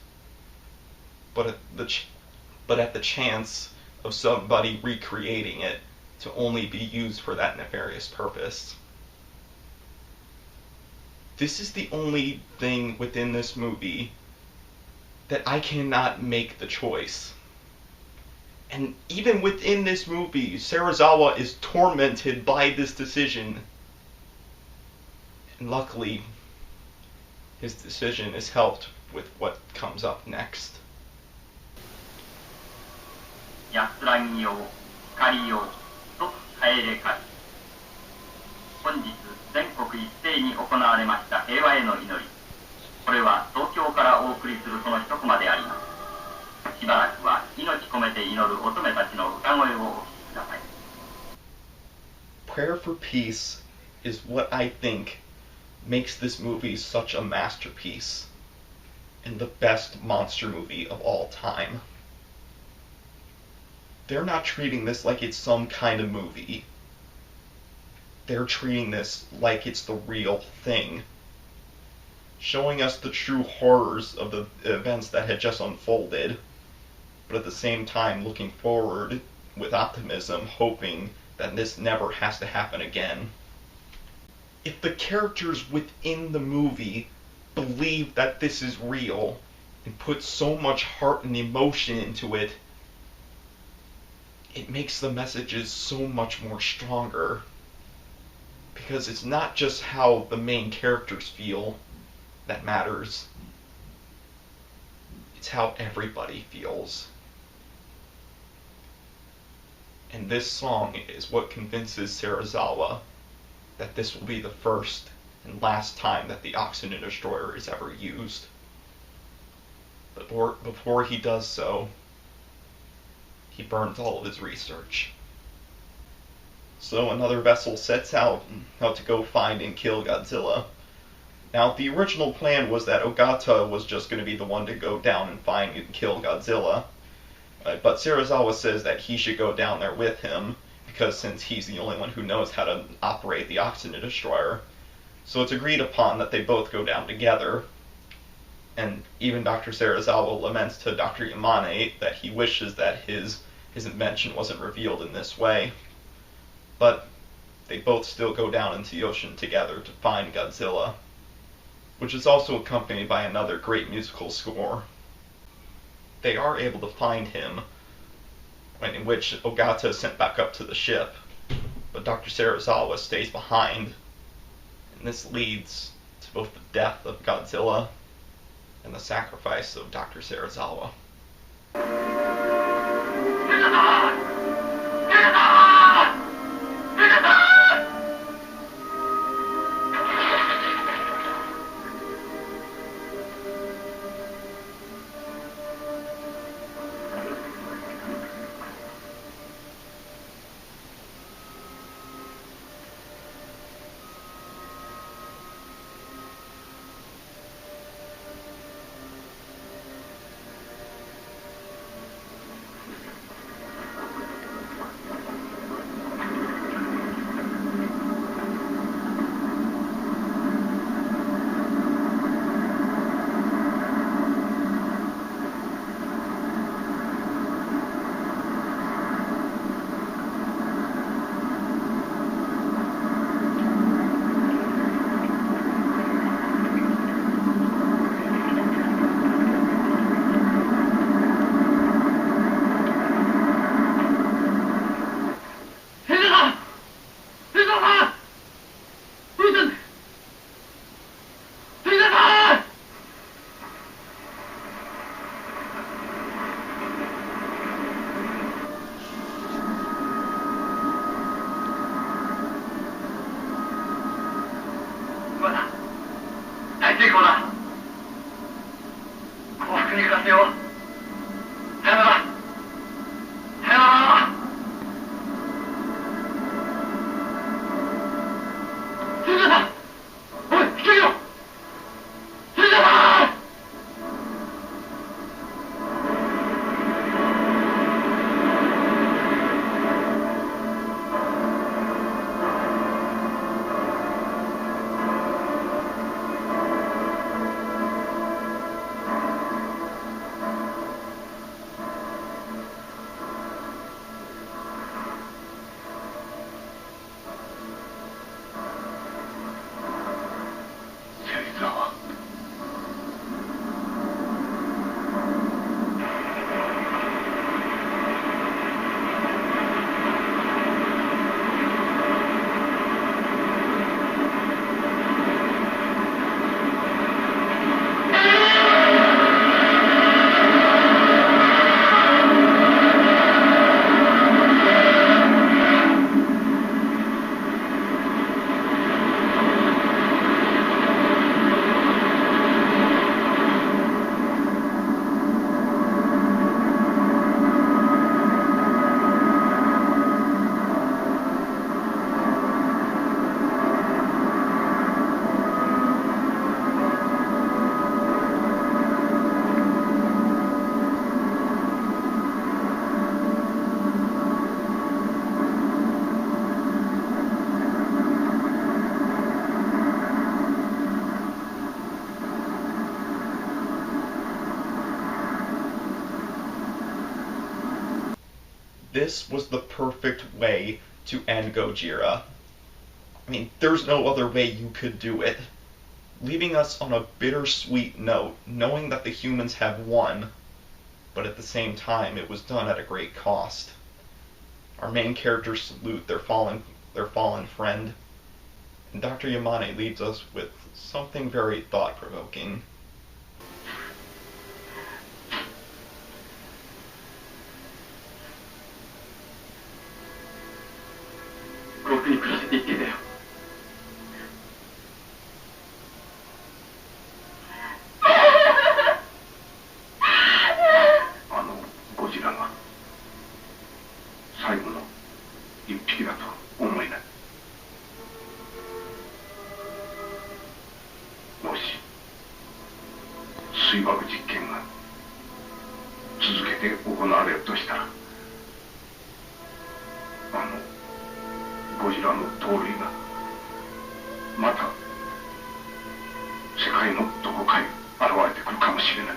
but at the chance of somebody recreating it to only be used for that nefarious purpose? This is the only thing within this movie that I cannot make the choice. And even within this movie, Serizawa is tormented by this decision. And luckily, his decision is helped with what comes up next. 安らぎよう、光りよう、と帰れかり。本日全国一斉に行われました平和への祈り。これは東京からお送りするその一コマであります。しばらくは命込めて祈る乙女たちの歌声をお聞きください。Prayer for Peace is what I think makes this movie such a masterpiece and the best monster movie of all time. They're not treating this like it's some kind of movie. They're treating this like it's the real thing, showing us the true horrors of the events that had just unfolded, but at the same time looking forward with optimism, hoping that this never has to happen again. If the characters within the movie believe that this is real and put so much heart and emotion into it, it makes the messages so much more stronger. Because it's not just how the main characters feel that matters, It's how everybody feels. And this song is what convinces Serizawa that this will be the first and last time that the Oxygen Destroyer is ever used. But before he does so, he burns all of his research. So another vessel sets out to go find and kill Godzilla. Now, the original plan was that Ogata was just going to be the one to go down and find and kill Godzilla. But Serizawa says that he should go down there with him, because since he's the only one who knows how to operate the Oxygen Destroyer. So it's agreed upon that they both go down together. And even Dr. Serizawa laments to Dr. Yamane that he wishes that his invention wasn't revealed in this way. But they both still go down into the ocean together to find Godzilla, which is also accompanied by another great musical score. They are able to find him, in which Ogata is sent back up to the ship, but Dr. Serizawa stays behind, and this leads to both the death of Godzilla and the sacrifice of Dr. Serizawa. This was the perfect way to end Gojira. I mean, there's no other way you could do it. Leaving us on a bittersweet note, knowing that the humans have won, but at the same time it was done at a great cost. Our main characters salute their fallen friend, and Dr. Yamane leaves us with something very thought-provoking. 水爆実験が続けて行われるとしたら、ゴジラの盗塁がまた世界のどこかに現れてくるかもしれない。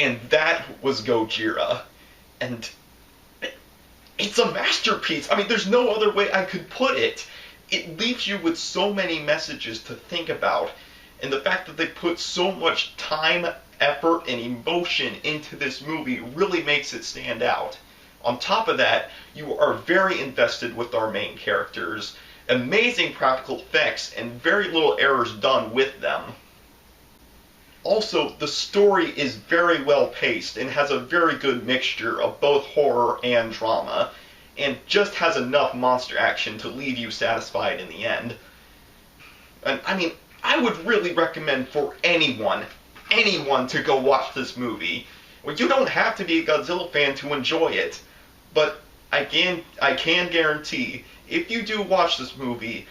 And that was Gojira. And it's a masterpiece. I mean, there's no other way I could put it. It leaves you with so many messages to think about. And the fact that they put so much time, effort, and emotion into this movie really makes it stand out. On top of that, you are very invested with our main characters. Amazing practical effects and very little errors done with them. Also, the story is very well paced and has a very good mixture of both horror and drama, and just has enough monster action to leave you satisfied in the end. And I mean, I would really recommend for anyone to go watch this movie. Well, you don't have to be a Godzilla fan to enjoy it, but I can guarantee, if you do watch this movie,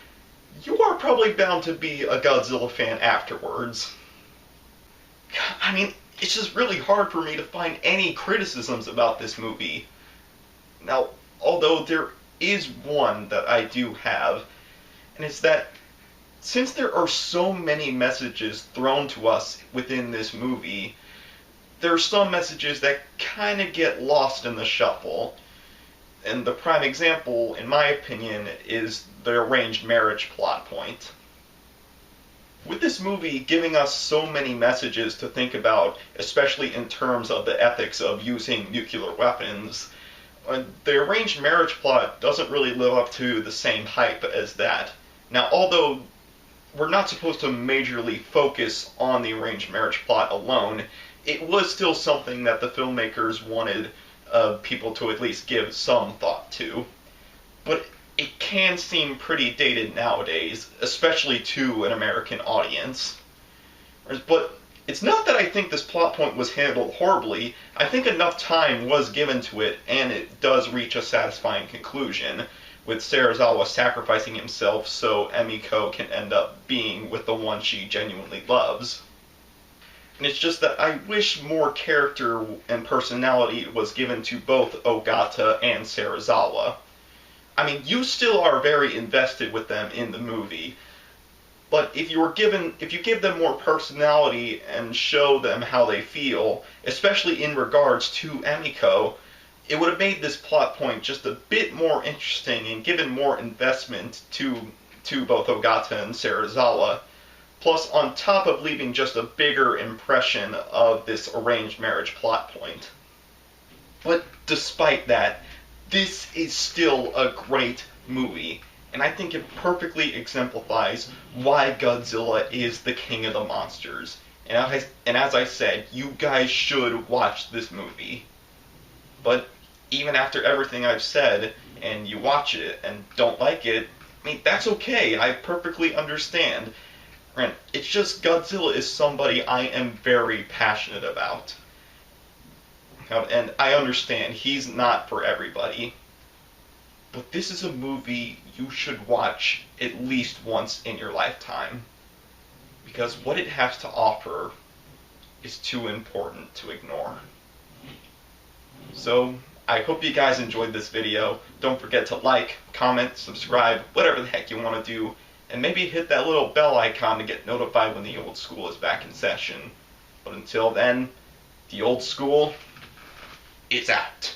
you are probably bound to be a Godzilla fan afterwards. I mean, it's just really hard for me to find any criticisms about this movie. Now, although there is one that I do have, and it's that since there are so many messages thrown to us within this movie, there are some messages that kind of get lost in the shuffle. And the prime example, in my opinion, is the arranged marriage plot point. With this movie giving us so many messages to think about, especially in terms of the ethics of using nuclear weapons, the arranged marriage plot doesn't really live up to the same hype as that. Now, although we're not supposed to majorly focus on the arranged marriage plot alone, it was still something that the filmmakers wanted people to at least give some thought to. But it can seem pretty dated nowadays, especially to an American audience. But it's not that I think this plot point was handled horribly. I think enough time was given to it, and it does reach a satisfying conclusion, with Serizawa sacrificing himself so Emiko can end up being with the one she genuinely loves. And it's just that I wish more character and personality was given to both Ogata and Serizawa. I mean, you still are very invested with them in the movie, but if you give them more personality and show them how they feel, especially in regards to Emiko, it would have made this plot point just a bit more interesting and given more investment to both Ogata and Serizawa. Plus, on top of leaving just a bigger impression of this arranged marriage plot point. But despite that, this is still a great movie, and I think it perfectly exemplifies why Godzilla is the king of the monsters. And as I said, you guys should watch this movie. But even after everything I've said, and you watch it and don't like it, I mean, that's okay. I perfectly understand. And it's just Godzilla is somebody I am very passionate about. And I understand he's not for everybody. But this is a movie you should watch at least once in your lifetime. Because what it has to offer is too important to ignore. So, I hope you guys enjoyed this video. Don't forget to like, comment, subscribe, whatever the heck you want to do. And maybe hit that little bell icon to get notified when the old school is back in session. But until then, the old school is out.